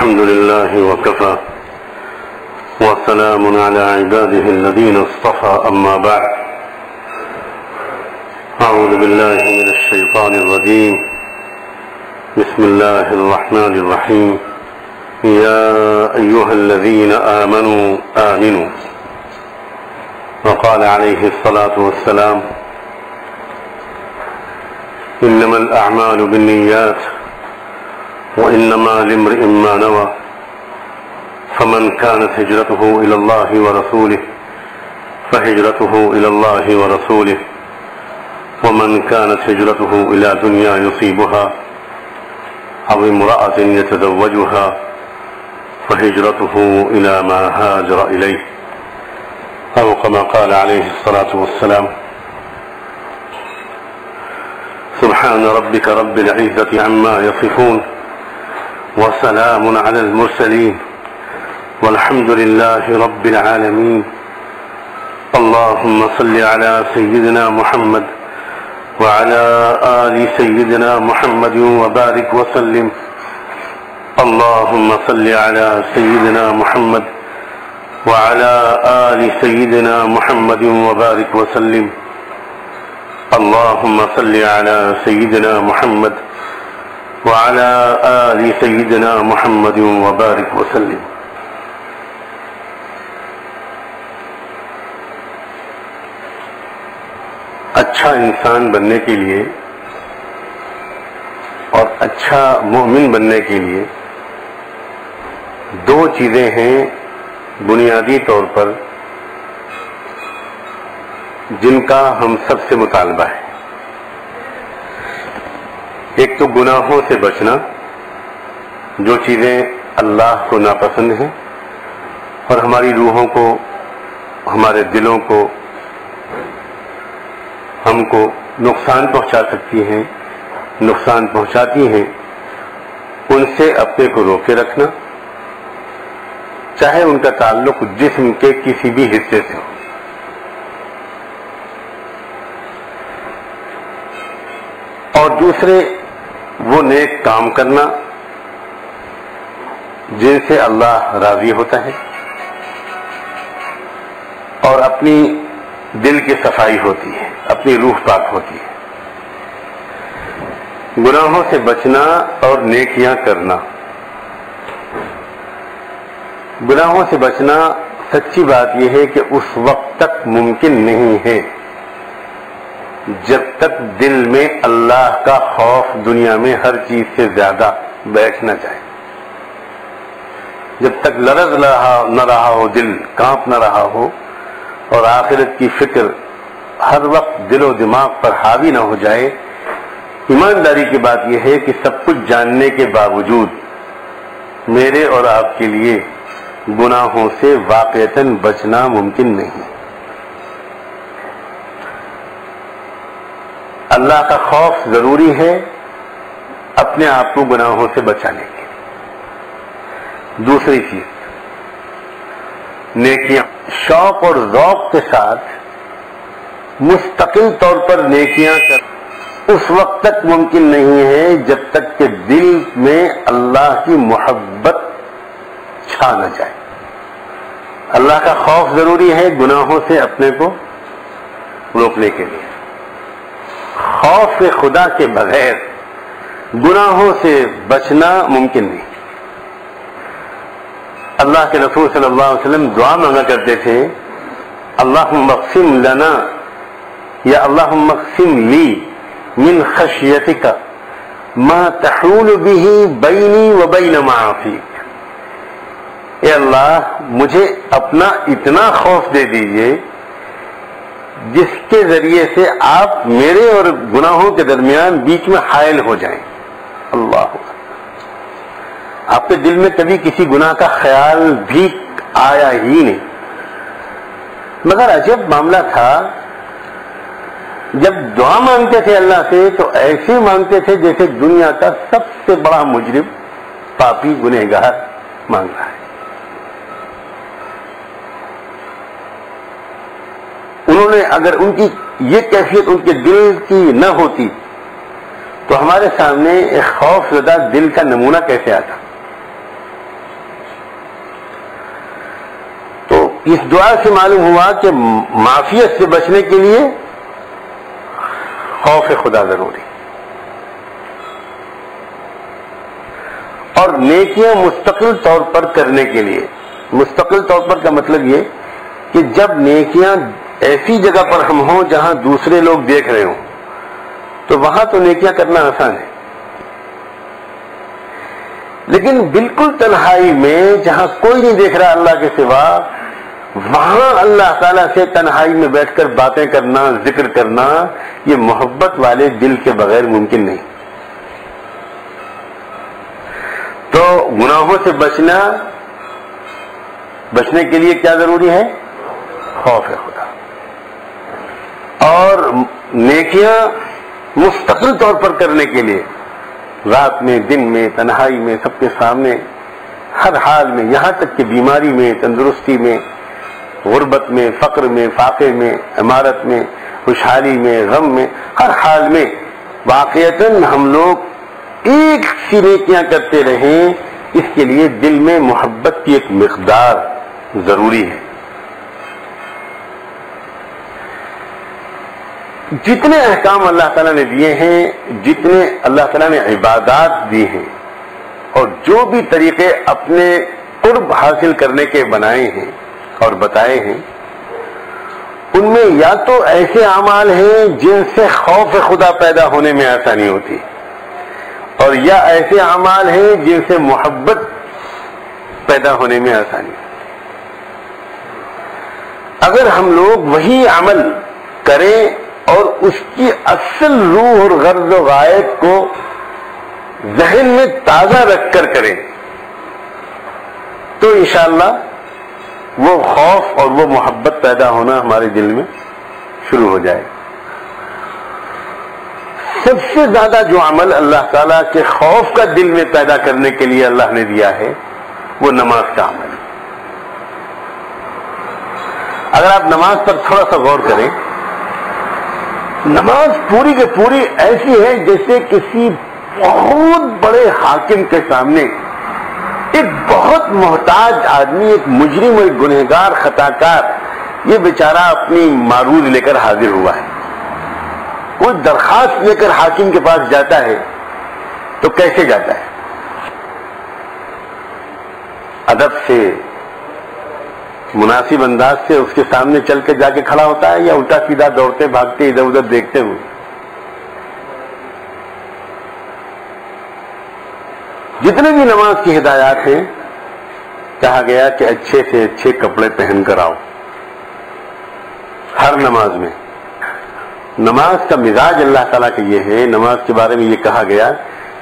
الحمد لله وكفى وسلام على عباده الذين اصطفى أما بعد أعوذ بالله من الشيطان الرجيم بسم الله الرحمن الرحيم يا أيها الذين آمنوا وقال عليه الصلاة والسلام إنما الأعمال بالنيات وإنما لامرئ ما نوى فمن كانت هجرته إلى الله ورسوله فهجرته إلى الله ورسوله ومن كانت هجرته إلى دنيا يصيبها أو امرأة يتزوجها فهجرته إلى ما هاجر إليه أو كما قال عليه الصلاة والسلام سبحان ربك رب العزة عما يصفون وسلام على المرسلين والحمد لله رب العالمين اللهم صل على سيدنا محمد وعلى آل سيدنا محمد وبارك وسلم اللهم صل على سيدنا محمد وعلى آل سيدنا محمد وبارك وسلم اللهم صل على سيدنا محمد وعلى آل سيدنا محمد وبارك وسلم اچھا انسان بننے کے لیے اور اچھا مومن بننے کے لیے دو چیزیں ہیں بنیادی طور پر جن کا ہم سب سے مطالبہ ہے. ایک تو گناہوں سے بچنا، جو چیزیں اللہ کو ناپسند ہیں اور ہماری روحوں کو، ہمارے دلوں کو، ہم کو نقصان پہنچا سکتی ہیں، نقصان پہنچاتی ہیں، ان سے اپنے کو روکے رکھنا، چاہے ان کا تعلق جسم کے کسی بھی حصے سے ہو. اور دوسرے وہ نیک کام کرنا جن سے اللہ راضی ہوتا ہے اور اپنی دل کی صفائی ہوتی ہے، اپنی روح پاک ہوتی ہے. گناہوں سے بچنا اور نیکیاں کرنا. گناہوں سے بچنا سچی بات یہ ہے کہ اس وقت تک ممکن نہیں ہے جب تک دل میں اللہ کا خوف دنیا میں ہر چیز سے زیادہ بیٹھ نہ جائے، جب تک لرز نہ رہا ہو، دل کانپ نہ رہا ہو اور آخرت کی فکر ہر وقت دل و دماغ پر حاوی نہ ہو جائے. ایمانداری کی بات یہ ہے کہ سب کچھ جاننے کے باوجود میرے اور آپ کے لیے گناہوں سے واقعتاً بچنا ممکن نہیں. اللہ کا خوف ضروری ہے اپنے آپ کو گناہوں سے بچانے کے. دوسری چیز نیکیاں، شوق اور ذوق کے ساتھ مستقل طور پر نیکیاں کر اس وقت تک ممکن نہیں ہے جب تک کہ دل میں اللہ کی محبت چھا نہ جائے. اللہ کا خوف ضروری ہے گناہوں سے اپنے کو روکنے کے لیے. خوف خدا کے بغیر گناہوں سے بچنا ممکن نہیں. اللہ کے رسول صلی اللہ علیہ وسلم دعا مانگا کرتے تھے، اللہم اقسم لنا یا اللہم اقسم لی من خشیتک ما تحول به بینی و بین معاصیک. اے اللہ مجھے اپنا اتنا خوف دے دیجئے جس کے ذریعے سے آپ میرے اور گناہوں کے درمیان بیچ میں حائل ہو جائیں. اللہ، آپ کے دل میں کبھی کسی گناہ کا خیال بھی آیا ہی نہیں. مگر عجب معاملہ تھا، جب دعا مانگتے تھے اللہ سے تو ایسے مانگتے تھے جیسے دنیا کا سب سے بڑا مجرم، پاپی، گنہگار مانگ رہا ہے. انہوں نے اگر ان کی یہ کیفیت ان کے دل کی نہ ہوتی تو ہمارے سامنے ایک خوف زدہ دل کا نمونہ کیسے آتا. اس دعا سے معلوم ہوا کہ معصیت سے بچنے کے لیے خوف خدا ضروری، اور نیکیاں مستقل طور پر کرنے کے لیے، مستقل طور پر کا مطلب یہ کہ جب نیکیاں ایسی جگہ پر ہم ہوں جہاں دوسرے لوگ دیکھ رہے ہوں تو وہاں تو نیکیاں کرنا آسان ہے، لیکن بالکل تنہائی میں جہاں کوئی نہیں دیکھ رہا اللہ کے سوا، وہاں اللہ تعالیٰ سے تنہائی میں بیٹھ کر باتیں کرنا، ذکر کرنا، یہ محبت والے دل کے بغیر ممکن نہیں۔ تو گناہوں سے بچنے کے لیے کیا ضروری ہے؟ خوف خدا، اور نیکیاں مستقل طور پر کرنے کے لیے رات میں، دن میں، تنہائی میں، سب کے سامنے، ہر حال میں، یہاں تک کہ بیماری میں، تندرستی میں، غربت میں، فقر میں، فاقے میں، عمارت میں، خوشحالی میں، غم میں، ہر حال میں واقعتاً ہم لوگ ایک سی نیکیاں کرتے رہیں، اس کے لیے دل میں محبت کی ایک مقدار ضروری ہے۔ جتنے احکام اللہ تعالیٰ نے دیے ہیں، جتنے اللہ تعالیٰ نے عبادات دی ہیں، اور جو بھی طریقے اپنے قرب حاصل کرنے کے بنائے ہیں اور بتائے ہیں، ان میں یا تو ایسے اعمال ہیں جن سے خوف خدا پیدا ہونے میں آسانی ہوتی، اور یا ایسے اعمال ہیں جن سے محبت پیدا ہونے میں آسانی۔ اگر ہم لوگ وہی عمل کریں اور اس کی اصل روح اور غرض و غائب کو ذہن میں تازہ رکھ کر کریں تو انشاءاللہ وہ خوف اور وہ محبت پیدا ہونا ہمارے دل میں شروع ہو جائے۔ سب سے زیادہ جو عمل اللہ تعالیٰ کے خوف کا دل میں پیدا کرنے کے لیے اللہ نے دیا ہے وہ نماز کا عمل ہے۔ اگر آپ نماز پر تھوڑا سا غور کریں، نماز پوری کی پوری ایسی ہے جیسے کسی بہت بڑے حاکم کے سامنے ایک بہت محتاج آدمی، ایک مجرم، ایک گنہگار، خطاکار، یہ بیچارہ اپنی معروض لے کر حاضر ہوا ہے۔ کوئی درخواست لے کر حاکم کے پاس جاتا ہے تو کیسے جاتا ہے؟ ادب سے، مناسب انداز سے اس کے سامنے چل کے جا کے کھڑا ہوتا ہے، یا الٹا سیدھا دوڑتے بھاگتے ادھر ادھر دیکھتے ہوئے؟ جتنے بھی نماز کی ہدایات ہیں، کہا گیا کہ اچھے سے اچھے کپڑے پہن کر آؤ ہر نماز میں۔ نماز کا مزاج اللہ تعالیٰ کا یہ ہے، نماز کے بارے میں یہ کہا گیا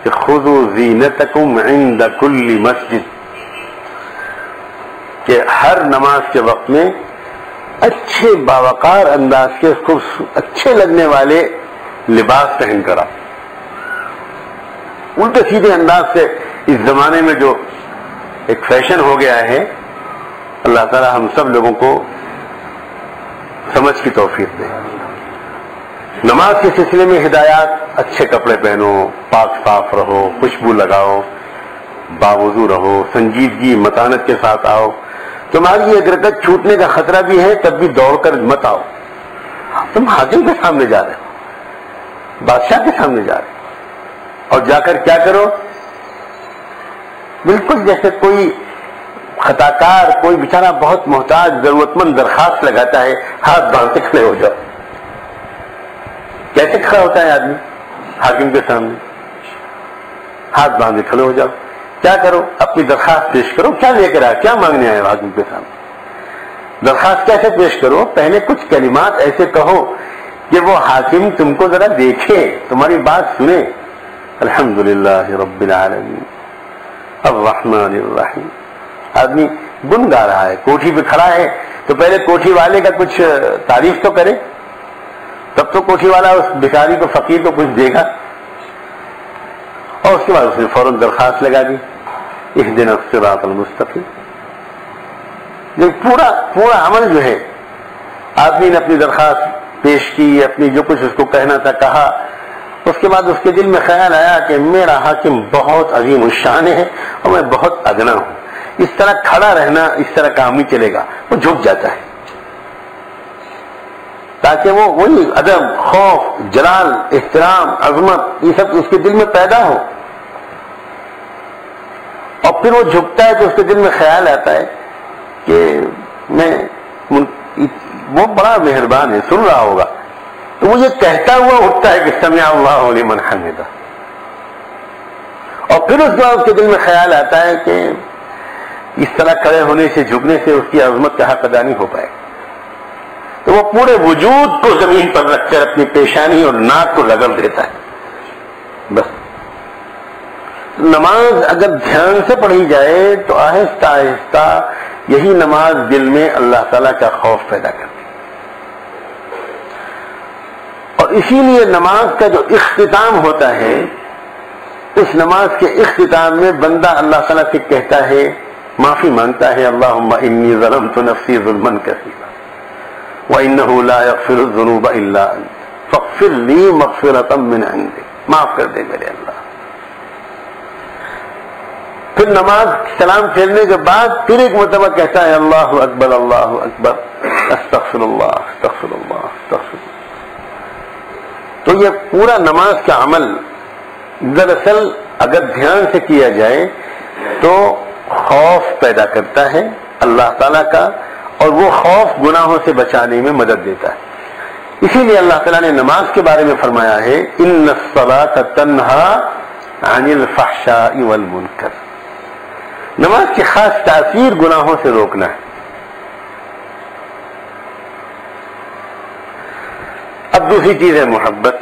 کہ خذوا زینتکم عند کل مسجد، کہ ہر نماز کے وقت میں اچھے باوقار انداز کے اچھے لگنے والے لباس پہن کر آؤ۔ الٹے سیدھے انداز سے اس زمانے میں جو ایک فیشن ہو گیا ہے، اللہ تعالیٰ ہم سب لوگوں کو سمجھ کی توفیق دے۔ نماز کے سلسلے میں ہدایات: اچھے کپڑے پہنو، پاک صاف رہو، خوشبو لگاؤ، باوضو رہو، سنجیدگی متانت کے ساتھ آؤ۔ تمہاری ایک رکعت چھوٹنے کا خطرہ بھی ہے تب بھی دوڑ کر مت آؤ، تم حاکم کے سامنے جا رہے ہو، بادشاہ کے سامنے جا رہے ہو، اور جا کر کیا کرو؟ بالکل جیسے کوئی خطاکار، کوئی بیچارہ بہت محتاج ضرورت مند درخواست لگاتا ہے، ہاتھ باندھ کے کھڑے ہو جاؤ۔ کیسے کھڑا ہوتا ہے آدمی حاکم کے سامنے؟ ہاتھ باندھ کے کھڑے ہو جاؤ۔ کیا کرو؟ اپنی درخواست پیش کرو، کیا لے کر آئے، کیا مانگنے آئے حاکم کے سامنے؟ درخواست کیسے پیش کرو؟ پہلے کچھ کلمات ایسے کہو کہ وہ حاکم تم کو ذرا دیکھے، تمہاری بات سنے۔ الحمدللہ رب العالمین الرحمن الرحیم۔ آدمی گن گا رہا ہے، کوٹھی پہ کھڑا ہے تو پہلے کوٹھی والے کا کچھ تعریف تو کرے، تب تو کوٹھی والا اس بھکاری کو، فقیر کو کچھ دے گا، اور اس کے بعد اس نے فوراً درخواست لگا دی، اہدنا الصراط المستقیم۔ پورا عمل جو ہے، آدمی نے اپنی درخواست پیش کی، اپنی جو کچھ اس کو کہنا تھا کہا، اس کے بعد اس کے دل میں خیال آیا کہ میرا حاکم بہت عظیم الشان ہے اور میں بہت ادنا ہوں، اس طرح کھڑا رہنا اس طرح کام نہیں چلے گا، وہ جھک جاتا ہے تاکہ وہ وہی ادب، خوف، جلال، احترام، عظمت یہ سب اس کے دل میں پیدا ہو، اور پھر وہ جھکتا ہے تو اس کے دل میں خیال آتا ہے کہ وہ بڑا مہربان ہے، سن رہا ہوگا، تو وہ یہ کہتا ہوا اٹھتا ہے کہ سمع اللہ لمن حمدہ، اور پھر اس کے بعد اس کے دل میں خیال آتا ہے کہ اس طرح کھڑے ہونے سے، جھکنے سے اس کی عظمت کا حق ادا نہیں ہو پائے، تو وہ پورے وجود کو زمین پر رکھ کر اپنی پیشانی اور ناک کو رگڑ دیتا ہے۔ بس نماز اگر دھیان سے پڑھی جائے تو آہستہ آہستہ یہی نماز دل میں اللہ تعالیٰ کا خوف پیدا کرتی ہے، اور اسی لیے نماز کا جو اختتام ہوتا ہے، اس نماز کے اختتام میں بندہ اللہ تعالیٰ سے کہتا ہے، معافی مانگتا ہے، اللہم انی ظلمت نفسی ظلما کثیرا وانہ لا یغفر الذنوب الا انت فاغفر لی مغفرۃ من عندک، معاف کر دے میرے اللہ۔ پھر نماز سلام پھیرنے کے بعد پھر ایک مرتبہ کہتا ہے، اللہ اکبر اللہ اکبر استغفر اللہ استغفر اللہ استغفر اللہ۔ تو یہ پورا نماز کا عمل دراصل اگر دھیان سے کیا جائے تو خوف پیدا کرتا ہے اللہ تعالیٰ کا، اور وہ خوف گناہوں سے بچانے میں مدد دیتا ہے۔ اسی لیے اللہ تعالیٰ نے نماز کے بارے میں فرمایا ہے، ان الصلاۃ تنہی عن الفحشاء والمنکر، نماز کی خاص تاثیر گناہوں سے روکنا ہے۔ اب دوسری چیز ہے محبت۔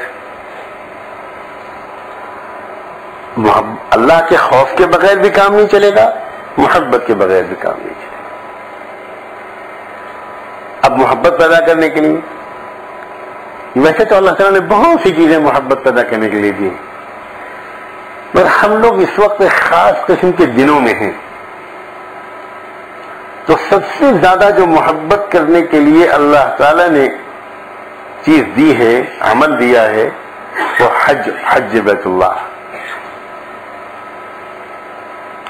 اللہ کے خوف کے بغیر بھی کام نہیں چلے گا، محبت کے بغیر بھی کام نہیں چلے گا۔ اب محبت پیدا کرنے کے لیے ویسے تو اللہ تعالیٰ نے بہت سی چیزیں محبت پیدا کرنے کے لیے دی، مگر ہم لوگ اس وقت ایک خاص قسم کے دنوں میں ہیں، تو سب سے زیادہ جو محبت کرنے کے لیے اللہ تعالیٰ نے چیز دی ہے، عمل دیا ہے، وہ حج بیت اللہ۔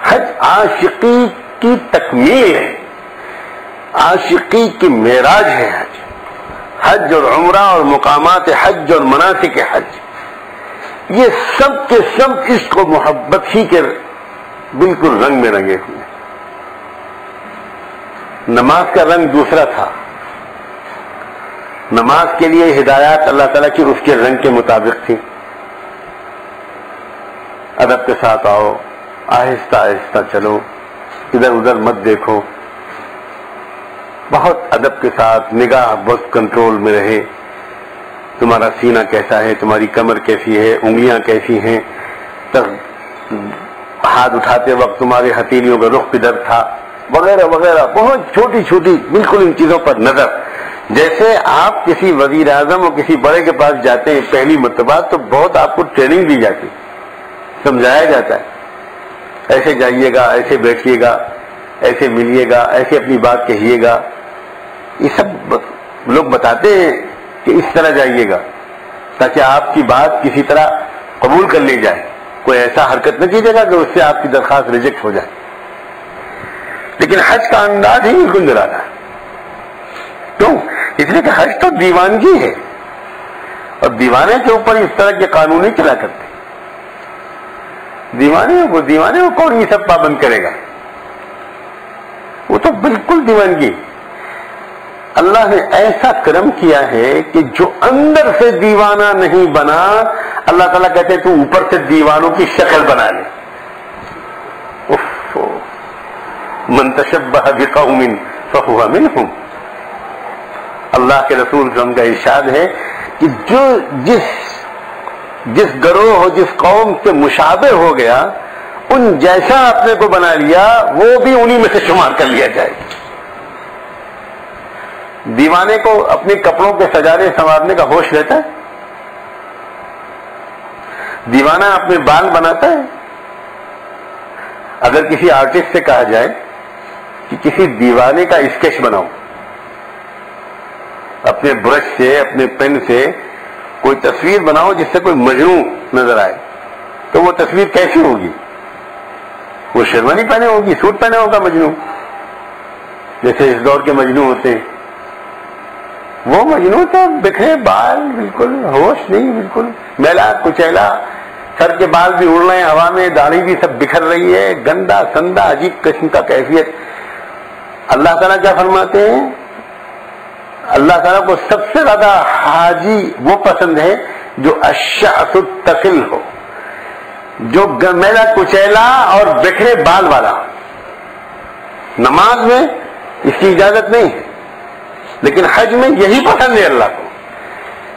حج عاشقی کی تکمیل ہے، عاشقی کی معراج ہے حج۔ حج اور عمرہ اور مقامات حج اور مناسک حج، یہ سب کے سب اس کو محبت ہی کے بالکل رنگ میں رنگے ہوئے۔ نماز کا رنگ دوسرا تھا، نماز کے لیے ہدایات اللہ تعالیٰ کی اس کے رنگ کے مطابق تھی، ادب کے ساتھ آؤ، آہستہ آہستہ چلو، ادھر ادھر مت دیکھو، بہت ادب کے ساتھ، نگاہ بہت کنٹرول میں رہے، تمہارا سینہ کیسا ہے، تمہاری کمر کیسی ہے، انگلیاں کیسی ہیں، ہاتھ اٹھاتے وقت تمہاری ہتھیلیوں کا رخ کدھر تھا، وغیرہ وغیرہ، بہت چھوٹی چھوٹی بالکل ان چیزوں پر نظر۔ جیسے آپ کسی وزیر اعظم اور کسی بڑے کے پاس جاتے ہیں پہلی مرتبہ تو بہت آپ کو ٹریننگ دی جاتی، سمجھایا جاتا ہے، ایسے جائیے گا، ایسے بیٹھیے گا، ایسے ملیے گا، ایسے اپنی بات کہیے گا، یہ سب لوگ بتاتے ہیں کہ اس طرح جائیے گا تاکہ آپ کی بات کسی طرح قبول کر لی جائے، کوئی ایسا حرکت نہ کیجیے گا کہ اس سے آپ کی درخواست ریجیکٹ ہو جائے۔ لیکن حج کا انداز ہی بالکل نرالا ہے، کیوں؟ اس لیے کہ حج تو دیوانگی ہے، اور دیوانے کے اوپر اس طرح کے قانون نہیں چلا کرتے، دیوانے کو کون یہ سب پابند کرے گا؟ وہ تو بالکل دیوانگی۔ اللہ نے ایسا کرم کیا ہے کہ جو اندر سے دیوانہ نہیں بنا، اللہ تعالیٰ کہتے ہیں تو اوپر سے دیوانوں کی شکل بنا لے۔ من تشبہ بقوم فہو منہم، اللہ کے رسول صلی اللہ علیہ وسلم کا ارشاد ہے کہ جو جس گروہ ہو، جس قوم سے مشابہ ہو گیا، ان جیسا اپنے کو بنا لیا، وہ بھی انہی میں سے شمار کر لیا جائے۔ دیوانے کو اپنے کپڑوں کے سجانے سنوارنے کا ہوش رہتا ہے؟ دیوانہ اپنے بال بناتا ہے؟ اگر کسی آرٹسٹ سے کہا جائے کہ کسی دیوانے کا اسکیچ بناؤ، اپنے برش سے، اپنے پین سے کوئی تصویر بناؤ جس سے کوئی مجنون نظر آئے، تو وہ تصویر کیسی ہوگی؟ وہ شیروانی پہنے ہوگی، سوٹ پہنے ہوگا مجنو، جیسے اس دور کے مجنو ہوتے ہیں. وہ مجنو تو بکھرے بال، بالکل ہوش نہیں، بالکل میلا کچیلا، سر کے بال بھی اڑ رہے ہیں ہوا میں، داڑھی بھی سب بکھر رہی ہے، گندا سندا عجیب قسم کا کیفیت. اللہ تعالیٰ کیا فرماتے ہیں؟ اللہ تعالیٰ کو سب سے زیادہ حاجی وہ پسند ہے جو الشعث التقل ہو، جو میلا کچیلا اور بکھرے بال والا. نماز میں اس کی اجازت نہیں ہے، لیکن حج میں یہی پسند ہے اللہ کو.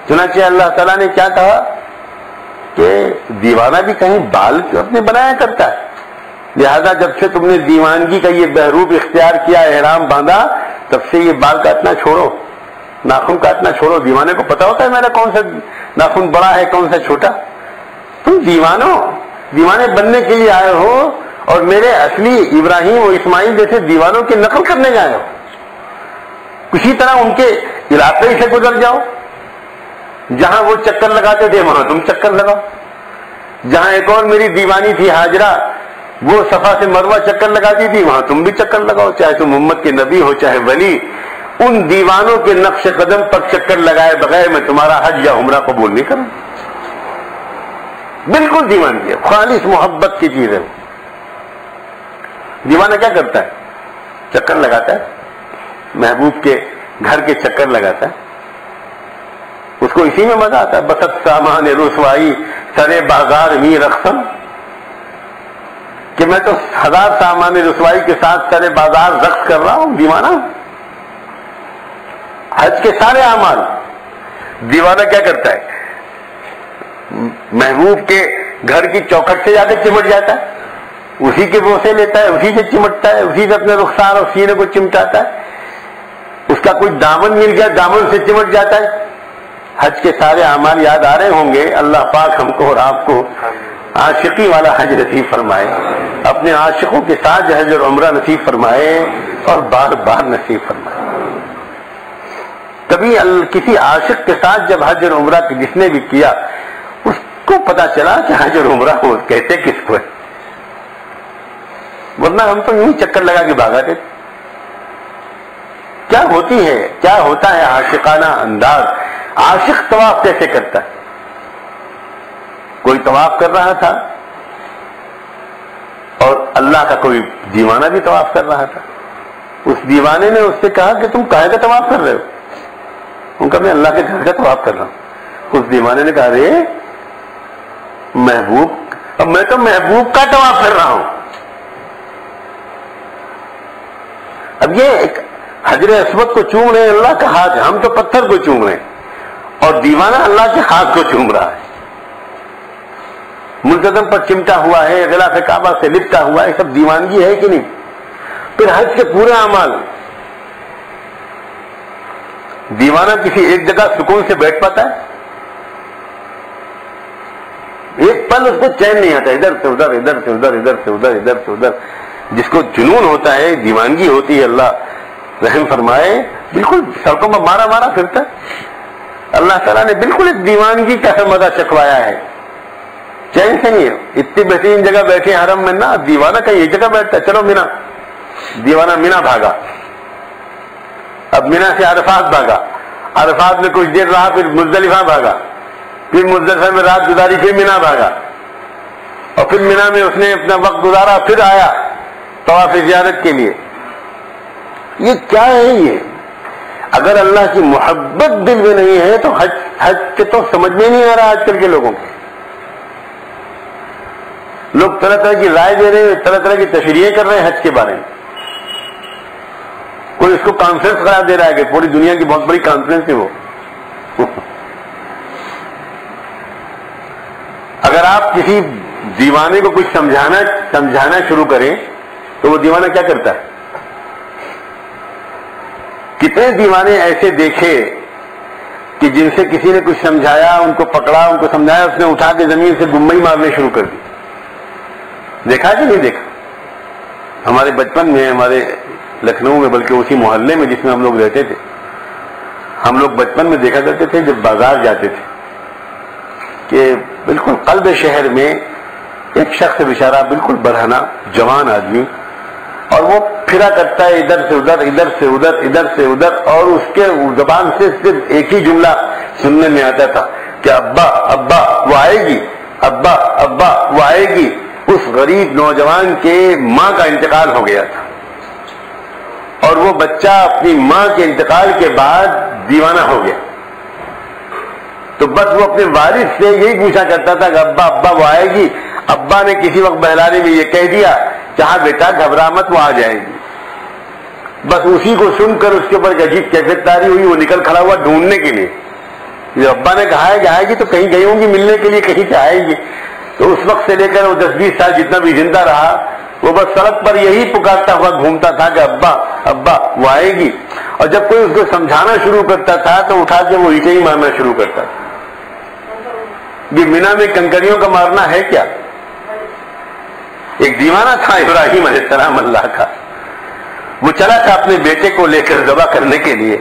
چنانچہ اللہ تعالیٰ نے کیا کہا کہ دیوانہ بھی کہیں بال اپنے بنایا کرتا ہے، لہذا جب سے تم نے دیوانگی کا یہ بحروب اختیار کیا، احرام باندھا، تب سے یہ بال کاٹنا چھوڑو، ناخن کاٹنا چھوڑو. دیوانے کو پتا ہوتا ہے میرا کون سا ناخن بڑا ہے کون سا چھوٹا. تم دیوانے بننے کے لیے آئے ہو اور میرے اصلی ابراہیم اور اسماعیل جیسے دیوانوں کی نقل کرنے گئے ہو. کسی طرح ان کے علاقے سے گزر جاؤ، جہاں وہ چکر لگاتے تھے وہاں تم چکر لگاؤ. جہاں ایک اور میری دیوانی تھی حاجرہ، وہ صفا سے مروہ چکر لگاتی تھی، وہاں تم بھی چکر لگاؤ. چاہے تم امت کے نبی ہو چاہے ولی، ان دیوانوں کے نقش قدم پر چکر لگائے بغیر میں تمہارا حج یا عمرہ قبول نہیں کروں. بالکل دیوانگی ہے، خالص محبت کی چیز ہے. دیوانہ کیا کرتا ہے؟ چکر لگاتا ہے، محبوب کے گھر کے چکر لگاتا ہے، اس کو اسی میں مزہ آتا ہے. بست سامان رسوائی سرے بازار می رقصم، کہ میں تو 1000 سامان رسوائی کے ساتھ سرے بازار رقص کر رہا ہوں. دیوانہ حج کے سارے اعمال. دیوانہ کیا کرتا ہے؟ محبوب کے گھر کی چوکھٹ سے جا کے چمٹ جاتا ہے، اسی کے بوسے لیتا ہے، اسی سے چمٹتا ہے، اسی سے اپنے رخسار اور سینے کو چمٹاتا ہے. اس کا کوئی دامن مل گیا دامن سے چمٹ جاتا ہے. حج کے سارے اعمال یاد آ رہے ہوں گے. اللہ پاک ہم کو اور آپ کو عاشقی والا حج نصیب فرمائے، اپنے عاشقوں کے ساتھ حج اور عمرہ نصیب فرمائے اور بار بار نصیب فرمائے. کبھی کسی عاشق کے ساتھ جب حج اور عمرہ جس نے بھی کیا، اس کو پتا چلا کہ حج اور عمرہ ہو کہتے کس کو ہے. ورنہ ہم تو یوں چکر لگا کے بھاگا تھے. کیا ہوتی ہے، کیا ہوتا ہے عاشقانہ انداز. عاشق طواف کیسے کرتا ہے؟ کوئی طواف کر رہا تھا اور اللہ کا کوئی دیوانہ بھی طواف کر رہا تھا. اس دیوانے نے اس سے کہا کہ تم کاہے کا طواف کر رہے ہو؟ ان کا میں اللہ کے گھر کا طواف کر رہا ہوں. اس دیوانے نے کہا ارے محبوب، اب میں تو محبوب کا طواف کر رہا ہوں. اب یہ ایک حجر اسود کو چوم رہے ہیں اللہ کا ہاتھ، ہم تو پتھر کو چوم رہے ہیں، اور دیوانہ اللہ کے ہاتھ کو چوم رہا ہے. ملتزم پر چمٹا ہوا ہے، غلاف کعبہ سے لپٹا ہوا ہے. سب دیوانگی ہے کہ نہیں؟ پھر حج کے پورے اعمال. دیوانہ کسی ایک جگہ سکون سے بیٹھ پاتا ہے؟ ایک پل اس کو چین نہیں آتا، ادھر سے ادھر، ادھر سے ادھر، ادھر سے ادھر، ادھر سے ادھر. جس کو جنون ہوتا ہے، دیوانگی ہوتی ہے، اللہ رحم فرمائے، بالکل سڑکوں میں مارا مارا پھرتا ہے. اللہ تعالیٰ نے بالکل ایک دیوانگی کا مزہ چکھوایا ہے. چین سے نہیں ہے. اتنی بہترین جگہ بیٹھے حرم میں نا، دیوانہ کہیں ایک جگہ بیٹھتا ہے. چلو مینا، دیوانہ مینا بھاگا، اب مینا سے عرفات بھاگا، عرفات میں کچھ دیر رہا، پھر مزدلفہ بھاگا، پھر مزدلفہ میں رات گزاری، پھر مینا بھاگا، اور پھر مینا میں اس نے اپنا وقت گزارا، پھر آیا طواف زیارت کے لیے. یہ کیا ہے یہ؟ اگر اللہ کی محبت دل میں نہیں ہے تو حج کے تو سمجھ میں نہیں آ رہا. آج کل کے لوگوں کے لوگ طرح طرح کی رائے دے رہے ہیں، طرح طرح کی تشریحیں کر رہے ہیں حج کے بارے میں. کوئی اس کو کانفرنس قرار دے رہا ہے کہ پوری دنیا کی بہت بڑی کانفرنس ہے وہ. اگر آپ کسی دیوانے کو کچھ سمجھانا شروع کریں تو وہ دیوانہ کیا کرتا ہے؟ کتنے دیوانے ایسے دیکھے کہ جن سے کسی نے کچھ سمجھایا، ان کو پکڑا، ان کو سمجھایا، اس نے اٹھا کے زمین سے گمئی مارنے شروع کر دی. دیکھا کہ نہیں دیکھا؟ ہمارے بچپن میں، ہمارے لکھنؤ میں، بلکہ اسی محلے میں جس میں ہم لوگ رہتے تھے، ہم لوگ بچپن میں دیکھا کرتے تھے جب بازار جاتے تھے کہ بالکل قلب شہر میں ایک شخص بیچارہ بالکل برہنہ جوان آدمی، اور وہ پھرا کرتا ہے ادھر سے ادھر، ادھر سے ادھر، ادھر سے ادھر، اور اس کے زبان سے صرف ایک ہی جملہ سننے میں آتا تھا کہ ابا ابا وہ آئے گی، ابا ابا وہ آئے گی۔ اس غریب نوجوان کے ماں کا انتقال ہو گیا تھا، اور وہ بچہ اپنی ماں کے انتقال کے بعد دیوانہ ہو گیا، تو بس وہ اپنے والد سے یہی پوچھا کرتا تھا کہ ابا ابا وہ آئے گی۔ ابا نے کسی وقت بہلانے میں یہ کہہ دیا کہ ہاں بیٹا گھبرا مت، وہ آ جائے گی۔ بس اسی کو سن کر اس کے اوپر ایک عجیب کیفیت طاری ہوئی، وہ نکل کھڑا ہوا ڈھونڈنے کے لیے۔ جب ابا نے کہا ہے کہ آئے گی تو کہیں گئی ہوں گی ملنے کے لیے، کہیں سے آئے گی۔ تو اس وقت سے لے کر وہ 10-20 سال جتنا بھی زندہ رہا، وہ بس سڑک پر یہی پکارتا ہوا گھومتا تھا کہ ابا ابا وہ آئے گی، اور جب کوئی اس کو سمجھانا شروع کرتا تھا تو اٹھا کے وہ اینٹیں ہی مارنا شروع کرتا تھا۔ یہ مینا میں کنکریوں کا مارنا ہے کیا؟ ایک دیوانہ تھا ابراہیم علیہ السلام اللہ کا، وہ چلا تھا اپنے بیٹے کو لے کر ذبح کرنے کے لیے،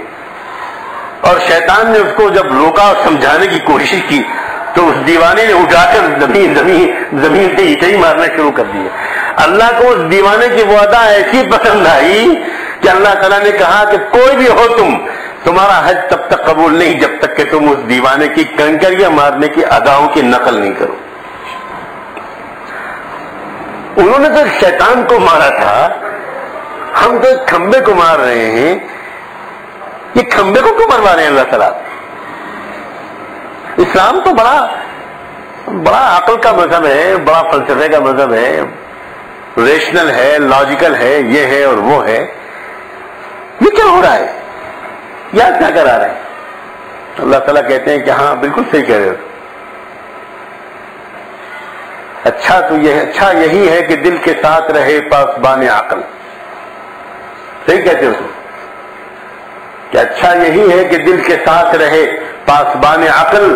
اور شیطان نے اس کو جب روکا اور سمجھانے کی کوشش کی تو اس دیوانے نے اٹھا کر زمین سے اینٹیں ہی مارنا شروع کر دیا۔ اللہ کو اس دیوانے کی وہ ادا ایسی پسند آئی کہ اللہ تعالیٰ نے کہا کہ کوئی بھی ہو تمہارا حج تب تک قبول نہیں جب تک کہ تم اس دیوانے کی کنکریاں مارنے کی اداؤں کی نقل نہیں کرو۔ انہوں نے تو شیطان کو مارا تھا، ہم تو ایک کھمبے کو مار رہے ہیں، یہ کھمبے کو کیوں مروا رہے ہیں اللہ تعالیٰ؟ اسلام تو بڑا عقل کا مذہب ہے، بڑا فلسفے کا مذہب ہے، ریشنل ہے، لاجیکل ہے، یہ ہے اور وہ ہے۔ یہ کیا ہو رہا ہے؟ یا کیا کرا رہے ہیں؟ اللہ تعالیٰ کہتے ہیں کہ ہاں بالکل صحیح کہہ رہے ہو۔ اچھا یہی ہے کہ دل کے ساتھ رہے پاسبان عقل۔ صحیح کہتے ہو کہ اچھا یہی ہے کہ دل کے ساتھ رہے پاسبان عقل،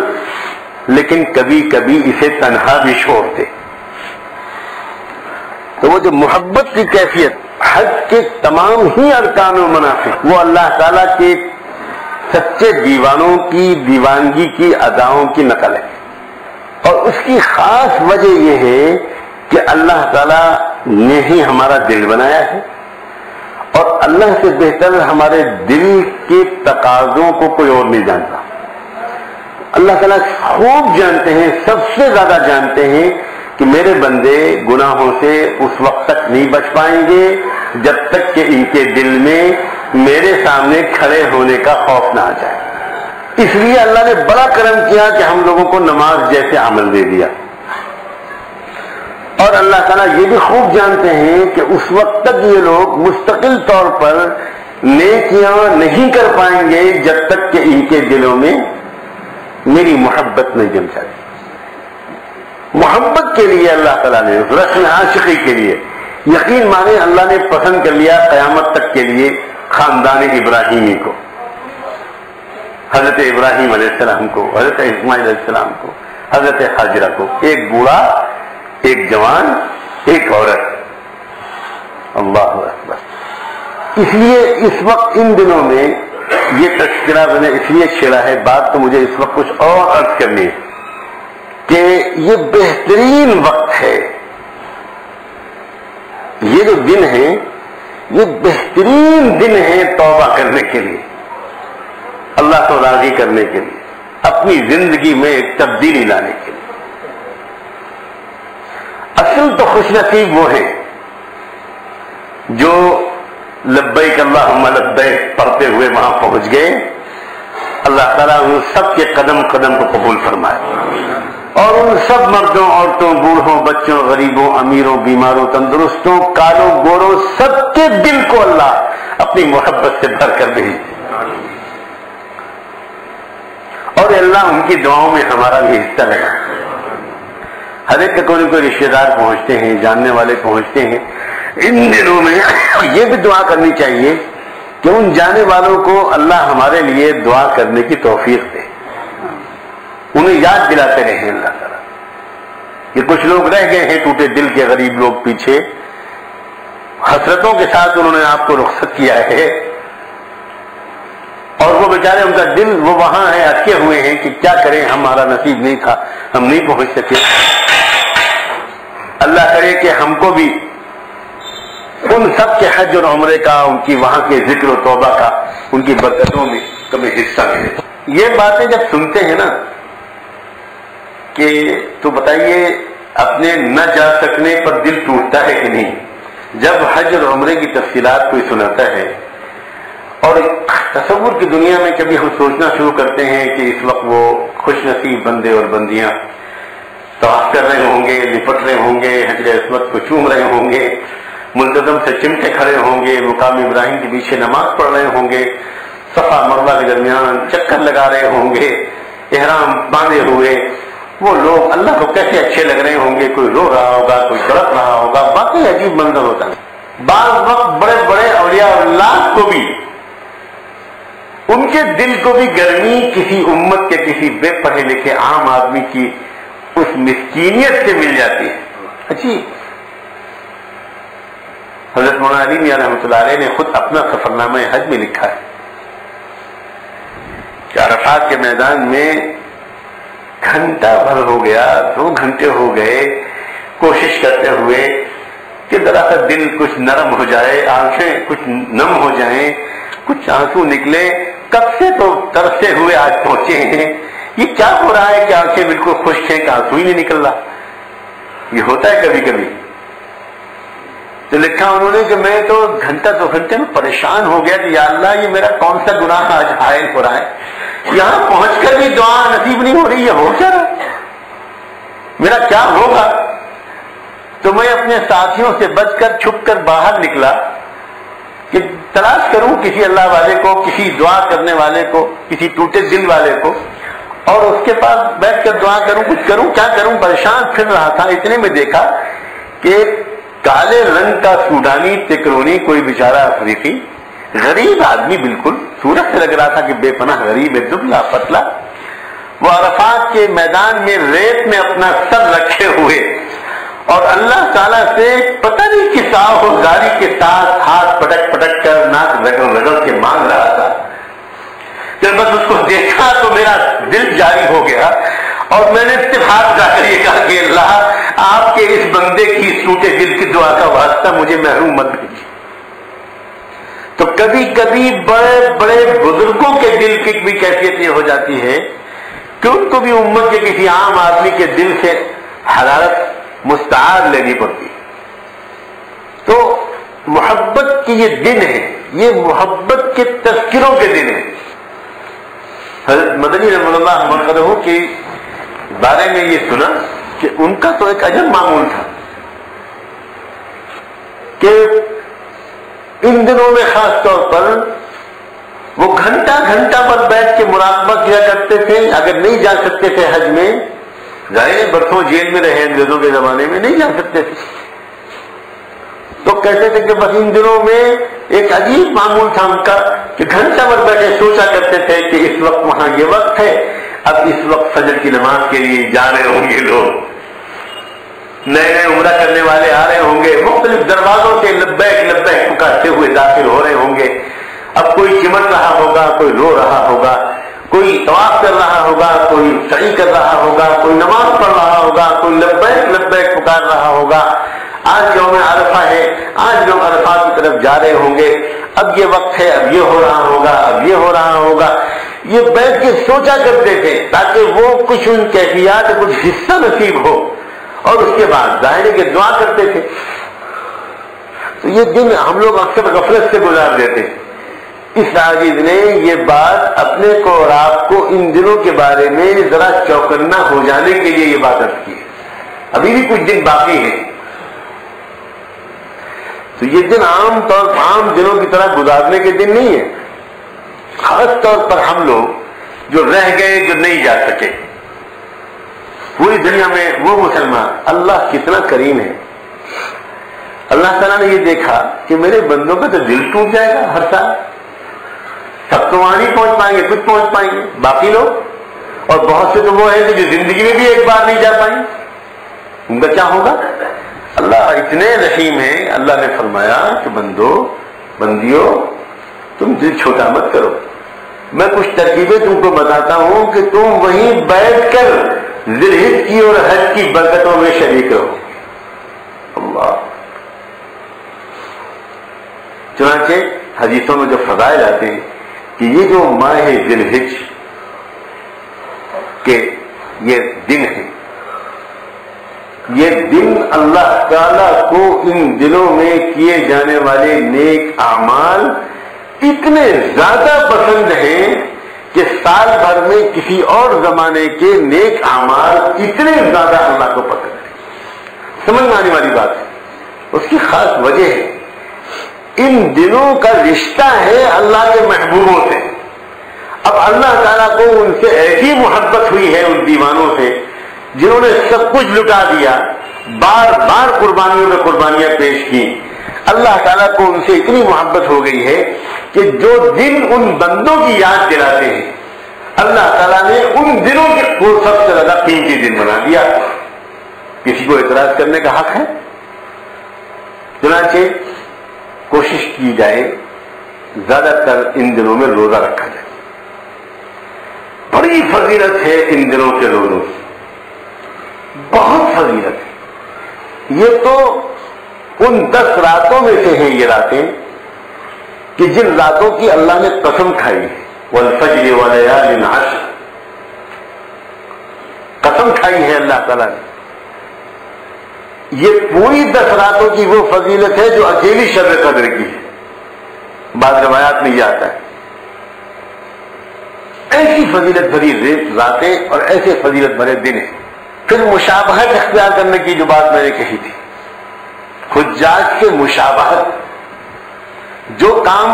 لیکن کبھی کبھی اسے تنہا بھی چھوڑ دے۔ تو وہ جو محبت کی کیفیت حج کے تمام ہی ارکان و منافع وہ اللہ تعالیٰ کے سچے دیوانوں کی دیوانگی کی اداؤں کی نقل ہے، اور اس کی خاص وجہ یہ ہے کہ اللہ تعالیٰ نے ہی ہمارا دل بنایا ہے، اور اللہ سے بہتر ہمارے دل کے تقاضوں کو کوئی اور نہیں جانتا۔ اللہ تعالیٰ خوب جانتے ہیں، سب سے زیادہ جانتے ہیں کہ میرے بندے گناہوں سے اس وقت تک نہیں بچ پائیں گے جب تک کہ ان کے دل میں میرے سامنے کھڑے ہونے کا خوف نہ آ جائے۔ اس لیے اللہ نے بڑا کرم کیا کہ ہم لوگوں کو نماز جیسے عمل دے دیا، اور اللہ تعالیٰ یہ بھی خوب جانتے ہیں کہ اس وقت تک یہ لوگ مستقل طور پر نیکیاں نہیں کر پائیں گے جب تک کہ ان کے دلوں میں میری محبت نہیں جم جاتی۔ محبت کے لیے اللہ تعالیٰ نے اس رسم عاشقی کے لیے یقین مانے اللہ نے پسند کر لیا قیامت تک کے لیے خاندان ابراہیمی کو، حضرت ابراہیم علیہ السلام کو، حضرت اسماعیل علیہ السلام کو، حضرت حاجرہ کو، ایک بوڑھا، ایک جوان، ایک عورت۔ اللہ اکبر۔ اس لیے اس وقت ان دنوں میں یہ تذکرہ میں نے اس لیے چھیڑا ہے، بات تو مجھے اس وقت کچھ اور عرض کرنی ہے کہ یہ بہترین وقت ہے، یہ جو دن ہے یہ بہترین دن ہے توبہ کرنے کے لیے، اللہ کو راضی کرنے کے لیے، اپنی زندگی میں ایک تبدیلی لانے کے لیے۔ اصل تو خوش نصیب وہ ہیں جو لبیک اللہم لبیک پڑھتے ہوئے وہاں پہنچ گئے۔ اللہ تعالیٰ ان سب کے قدم قدم کو قبول فرمائے، اور ان سب مردوں، عورتوں، بوڑھوں، بچوں، غریبوں، امیروں، بیماروں، تندرستوں، کالوں، گوروں، سب کے دل کو اللہ اپنی محبت سے بھر کر بھیجے، اور اللہ ان کی دعاؤں میں ہمارا بھی حصہ لگا۔ ہر ایک کے کوئی کوئی رشتے دار پہنچتے ہیں، جاننے والے پہنچتے ہیں۔ ان دنوں میں یہ بھی دعا کرنی چاہیے کہ ان جانے والوں کو اللہ ہمارے لیے دعا کرنے کی توفیق دے، انہیں یاد دلاتے رہے اللہ تعالیٰ۔ کہ کچھ لوگ رہ گئے ہیں ٹوٹے دل کے غریب لوگ پیچھے، حسرتوں کے ساتھ انہوں نے آپ کو رخصت کیا ہے، اور وہ بیچارے ان کا دل وہ وہاں ہے، اٹکے ہوئے ہیں کہ کیا کریں، ہمارا نصیب نہیں تھا، ہم نہیں پہنچ سکے۔ اللہ کرے کہ ہم کو بھی ان سب کے حج اور عمرے کا، ان کی وہاں کے ذکر و توبہ کا، ان کی برکتوں میں کبھی حصہ ملے۔ یہ باتیں جب سنتے ہیں نا کہ تو بتائیے اپنے نہ جا سکنے پر دل ٹوٹتا ہے کہ نہیں؟ جب حج اور عمرے کی تفصیلات کوئی سناتا ہے اور تصور کی دنیا میں کبھی ہم سوچنا شروع کرتے ہیں کہ اس وقت وہ خوش نصیب بندے اور بندیاں طواف کر رہے ہوں گے، لپٹ رہے ہوں گے، حجر اسود کو چوم رہے ہوں گے، ملتزم سے چمٹے کھڑے ہوں گے، مقام ابراہیم کے پیچھے نماز پڑھ رہے ہوں گے، صفا مروہ کے درمیان چکر لگا رہے ہوں گے، احرام باندھے ہوئے، وہ لوگ اللہ کو کیسے اچھے لگ رہے ہوں گے، کوئی رو رہا ہوگا، کوئی تڑپ رہا ہوگا، باقی عجیب منظر ہوتا ہے۔ بعض وقت بڑے بڑے اولیاء اللہ کو بھی، ان کے دل کو بھی گرمی کسی امت کے کسی بے پڑھے لکھے عام آدمی کی اس مسکینیت سے مل جاتی ہے۔ اچھی حضرت مولانا علی میاں رحمۃ اللہ علیہ نے خود اپنا سفرنامہ حج میں لکھا ہے کہ عرفات کے میدان میں گھنٹہ بھر ہو گیا، 2 گھنٹے ہو گئے کوشش کرتے ہوئے کہ ذرا سا دل کچھ نرم ہو جائے، آنکھیں کچھ نم ہو جائیں، کچھ آنسو نکلے۔ کب سے تو ترستے ہوئے آج پہنچے ہیں، یہ کیا ہو رہا ہے کہ آنکھیں بالکل خشک ہیں کہ آنسو ہی نہیں نکل رہا؟ یہ ہوتا ہے کبھی کبھی۔ تو لکھا انہوں نے کہ میں تو گھنٹہ 2 گھنٹے میں پریشان ہو گیا کہ یا اللہ یہ میرا کون سا گناہ آج حائل ہو رہا ہے، یہاں پہنچ کر بھی دعا نصیب نہیں ہو رہی ہے، ہو کیا رہا ہے، میرا کیا ہوگا؟ تو میں اپنے ساتھیوں سے بچ کر چھپ کر باہر نکلا کہ تلاش کروں کسی اللہ والے کو، کسی دعا کرنے والے کو، کسی ٹوٹے دل والے کو، اور اس کے پاس بیٹھ کر دعا کروں، کچھ کروں، کیا کروں، پریشان پھر رہا تھا۔ اتنے میں دیکھا کہ کالے رنگ کا سوڈانی تکرونی کوئی بیچارہ افریقی غریب آدمی، بالکل صورت سے لگ رہا تھا کہ بے پناہ غریب ہے، دبلا پتلا، وہ عرفات کے میدان میں ریت میں اپنا سر رکھے ہوئے اور اللہ تعالیٰ سے پتہ نہیں کس آہوزاری کے ساتھ ہاتھ پٹک پٹک کر ناک رگڑ رگڑ کے مانگ رہا تھا۔ جب بس اس کو دیکھا تو میرا دل جاری ہو گیا اور میں نے صرف ہاتھ اٹھا کر یہ کہا کہ اللہ آپ کے اس بندے کی ٹوٹے دل کی دعا کا واسطہ مجھے محروم مت کیجیے۔ تو کبھی کبھی بڑے بڑے بزرگوں کے دل کی بھی کیفیت یہ ہو جاتی ہے کہ ان کو بھی امت کے کسی عام آدمی کے دل سے حرارت مستعار لینی پڑتی۔ تو محبت کے یہ دن ہے، یہ محبت کے تذکروں کے دن ہیں۔ حضرت مدنی رحمۃ اللہ مرکزہ کے بارے میں یہ سنا کہ ان کا تو ایک عجب معمول تھا کہ ان دنوں میں خاص طور پر وہ گھنٹہ گھنٹہ پر بیٹھ کے مراقبہ کیا کرتے تھے۔ اگر نہیں جا سکتے تھے حج میں، ظاہر برسوں جیل میں رہے انگریزوں کے زمانے میں، نہیں جا سکتے تھے، تو کہتے تھے کہ بس ان دنوں میں ایک عجیب معمول تھا ان کا کہ گھنٹہ بھر بیٹھے سوچا کرتے تھے کہ اس وقت وہاں یہ وقت ہے، اب اس وقت فجر کی نماز کے لیے جا رہے ہوں گے لوگ، نئے نئے عمرہ کرنے والے آ رہے ہوں گے، مختلف دروازوں سے لبیک لبیک پکارتے ہوئے داخل ہو رہے ہوں گے۔ اب کوئی چمٹ رہا ہوگا، کوئی رو رہا ہوگا، کوئی طواف کر رہا ہوگا، کوئی سعی کر رہا ہوگا، کوئی نماز پڑھ رہا ہوگا، کوئی لبیک لبیک پکار رہا ہوگا۔ آج یوم عرفہ ہے، آج لوگ عرفات کی طرف جا رہے ہوں گے، اب یہ وقت ہے، اب یہ ہو رہا ہوگا، اب یہ ہو رہا ہوگا۔ یہ بیٹھ کے سوچا کرتے تھے تاکہ وہ کچھ ان کیفیات کچھ حصہ نصیب ہو، اور اس کے بعد ظاہر ہے کہ دعا کرتے تھے۔ تو یہ دن ہم لوگ اکثر غفلت سے گزار دیتے ہیں۔ اس عاجز نے یہ بات اپنے کو اور آپ کو ان دنوں کے بارے میں ذرا چوکنا ہو جانے کے لیے یہ بات عرض کی ہے۔ ابھی بھی کچھ دن باقی ہیں، تو یہ دن عام دنوں کی طرح گزارنے کے دن نہیں ہے۔ خاص طور پر ہم لوگ جو رہ گئے، جو نہیں جا سکے، پوری دنیا میں وہ مسلمان، اللہ کتنا کریم ہے، اللہ تعالیٰ نے یہ دیکھا کہ میرے بندوں کا تو دل ٹوٹ جائے گا ہر سال، سب تو وہاں نہیں پہنچ پائیں گے، کچھ پہنچ پائیں گے، باقی لوگ، اور بہت سے تو وہ ہیں کہ جو زندگی میں بھی ایک بار نہیں جا پائیں، ان کا کیا ہوگا؟ اللہ اتنے رحیم ہیں، اللہ نے فرمایا کہ بندیوں تم دل چھوٹا مت کرو، میں کچھ ترکیبیں تم کو بتاتا ہوں کہ تم وہیں بیٹھ کر ذی الحجہ کی اور حج کی برکتوں میں شریک رہو۔ چنانچہ حدیثوں میں جو فضائل آتے ہیں کہ یہ جو ماہ ذی الحج کے یہ دن ہے، یہ دن اللہ تعالی کو ان دنوں میں کیے جانے والے نیک اعمال اتنے زیادہ پسند ہیں کہ سال بھر میں کسی اور زمانے کے نیک اعمال اتنے زیادہ اللہ کو پسند ہیں۔ سمجھ میں آنے والی بات ہے، اس کی خاص وجہ ہے ان دنوں کا رشتہ ہے اللہ کے محبوبوں سے۔ اب اللہ تعالیٰ کو ان سے ایسی محبت ہوئی ہے ان دیوانوں سے جنہوں نے سب کچھ لٹا دیا، بار بار قربانیوں میں قربانیاں پیش کی۔ اللہ تعالیٰ کو ان سے اتنی محبت ہو گئی ہے کہ جو دن ان بندوں کی یاد دلاتے ہیں اللہ تعالیٰ نے ان دنوں کو سب سے زیادہ قیمتی دن بنا دیا۔ کسی کو اعتراض کرنے کا حق ہے؟ چنانچہ کوشش کی جائے زیادہ تر ان دنوں میں روزہ رکھا جائے۔ بڑی فضیلت ہے ان دنوں کے روزوں کی، بہت فضیلت ہے۔ یہ تو ان 10 راتوں میں سے ہیں یہ راتیں کہ جن راتوں کی اللہ نے قسم کھائی ہے، والفجر ولیال عشر، قسم کھائی ہے اللہ تعالیٰ نے۔ یہ پوری 10 راتوں کی وہ فضیلت ہے جو اکیلی شب قدر کی ہے۔ بعض روایات میں یہ آتا ہے ایسی فضیلت بھری راتیں اور ایسے فضیلت بھرے دن ہیں۔ پھر مشابہت اختیار کرنے کی جو بات میں نے کہی تھی، حجاج سے مشابہت، جو کام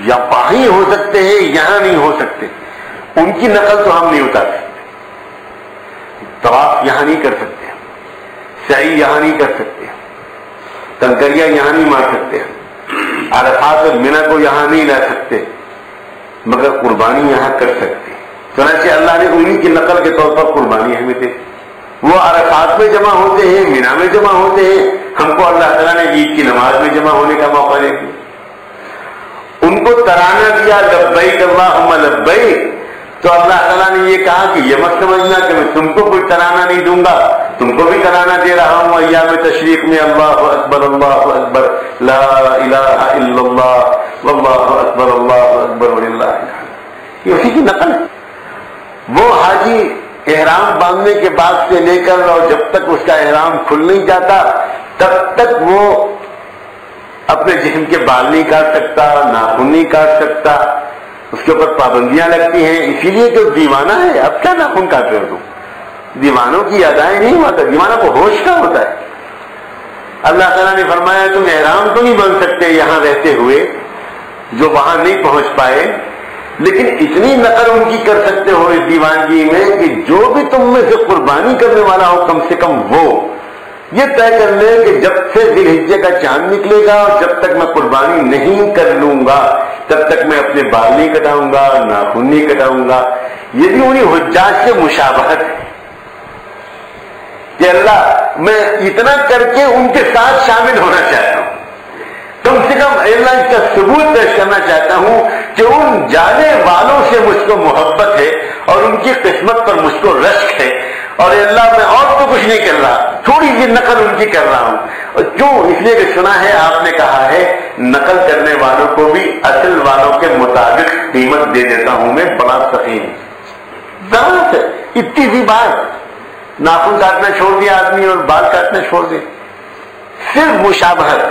یا وہیں ہو سکتے ہیں یہاں نہیں ہو سکتے ان کی نقل تو ہم نہیں اتار سکتے۔ طواف یہاں نہیں کر سکتے، سعی یہاں نہیں کر سکتے، کنکریاں یہاں نہیں مار سکتے، عرفات اور منی کو یہاں نہیں لا سکتے، مگر قربانی یہاں کر سکتے۔ چنانچہ اللہ نے انہی کی نقل کے طور پر قربانی ہمیں دے۔ وہ عرفات میں جمع ہوتے ہیں، منی میں جمع ہوتے ہیں، ہم کو اللہ تعالیٰ نے عید کی نماز میں جمع ہونے کا موقع دے دیا۔ ان کو ترانہ دیا لبیک اللہم لبیک، تو اللہ تعالیٰ نے یہ کہا کہ یہ مت سمجھنا کہ میں تم کو کوئی ترانہ نہیں دوں گا، تم کو بھی ترانہ دے رہا ہوں ایام تشریق میں، اللہ اکبر لا الہ الا اللہ واللہ اکبر وللہ الحمد۔ یہ اسی کی نقل ہے۔ وہ حاجی احرام باندھنے کے بعد سے لے کر اور جب تک اس کا احرام کھل نہیں جاتا تب تک وہ اپنے جسم کے بال نہیں کاٹ سکتا، ناخن نہیں کاٹ سکتا، اس کے اوپر پابندیاں لگتی ہیں۔ اسی لیے جو دیوانہ ہے، اب کیا ناخن کاٹ رہے ہو تم؟ دیوانوں کی ادائیں نہیں ہوتا، دیوانہ کو ہوش کا ہوتا ہے۔ اللہ تعالیٰ نے فرمایا تم احرام تو نہیں بن سکتے یہاں رہتے ہوئے، جو وہاں نہیں پہنچ پائے، لیکن اتنی نقل ان کی کر سکتے ہو اس دیوانگی میں کہ جو بھی تم میں سے قربانی کرنے والا ہو کم سے کم وہ یہ طے کر لے کہ جب سے ذی الحجہ کا چاند نکلے گا اور جب تک میں قربانی نہیں کر لوں گا تب تک میں اپنے بال نہیں کٹاؤں گا، ناخن نہیں کٹاؤں گا۔ یہ بھی انہیں حجاج سے مشابہت ہے کہ اللہ میں اتنا کر کے ان کے ساتھ شامل ہونا چاہتا ہوں، کم سے کم اللہ اس کا ثبوت پیش کرنا چاہتا ہوں کہ ان جانے والوں سے مجھ کو محبت ہے اور ان کی قسمت پر مجھ کو رشک ہے، اور اللہ میں اور تو کچھ نہیں کر رہا، تھوڑی سی نقل ان کی کر رہا ہوں۔ اور کیوں؟ اس لیے کہ سنا ہے آپ نے کہا ہے نقل کرنے والوں کو بھی اصل والوں کے مطابق قیمت دے دیتا ہوں میں، بڑا سخیم بات ہے۔ اتنی سی بات، ناخن کاٹنا چھوڑ دیا آدمی اور بال کاٹنا چھوڑ دے، صرف مشابہت،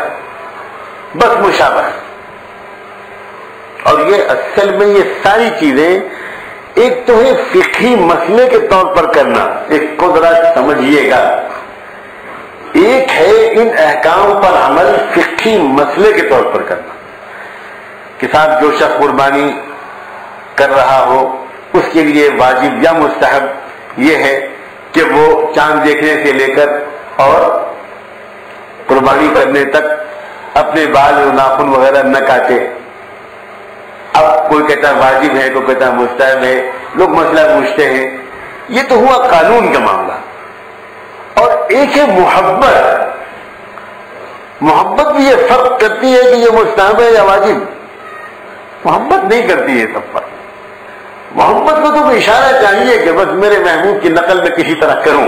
بس مشابہت۔ اور یہ اصل میں یہ ساری چیزیں ایک تو ہے فقہی مسئلے کے طور پر کرنا، ایک کو ذرا سمجھیے گا، ایک ہے ان احکام پر عمل فقہی مسئلے کے طور پر کرنا کہ صاحب جو شخص قربانی کر رہا ہو اس کے لیے واجب یا مستحب یہ ہے کہ وہ چاند دیکھنے سے لے کر اور قربانی کرنے تک اپنے بال و ناخن وغیرہ نہ کاٹے۔ اب کوئی کہتا ہے واجب ہے، کوئی کہتا ہے مستحب ہے، لوگ مسئلہ پوچھتے ہیں۔ یہ تو ہوا قانون کا معاملہ، اور ایک ہے محبت۔ محبت بھی یہ فرق کرتی ہے کہ یہ مستحب ہے یا واجب، محبت نہیں کرتی ہے سب پر۔ محبت کو تو اشارہ چاہیے کہ بس میرے محبوب کی نقل میں کسی طرح کروں،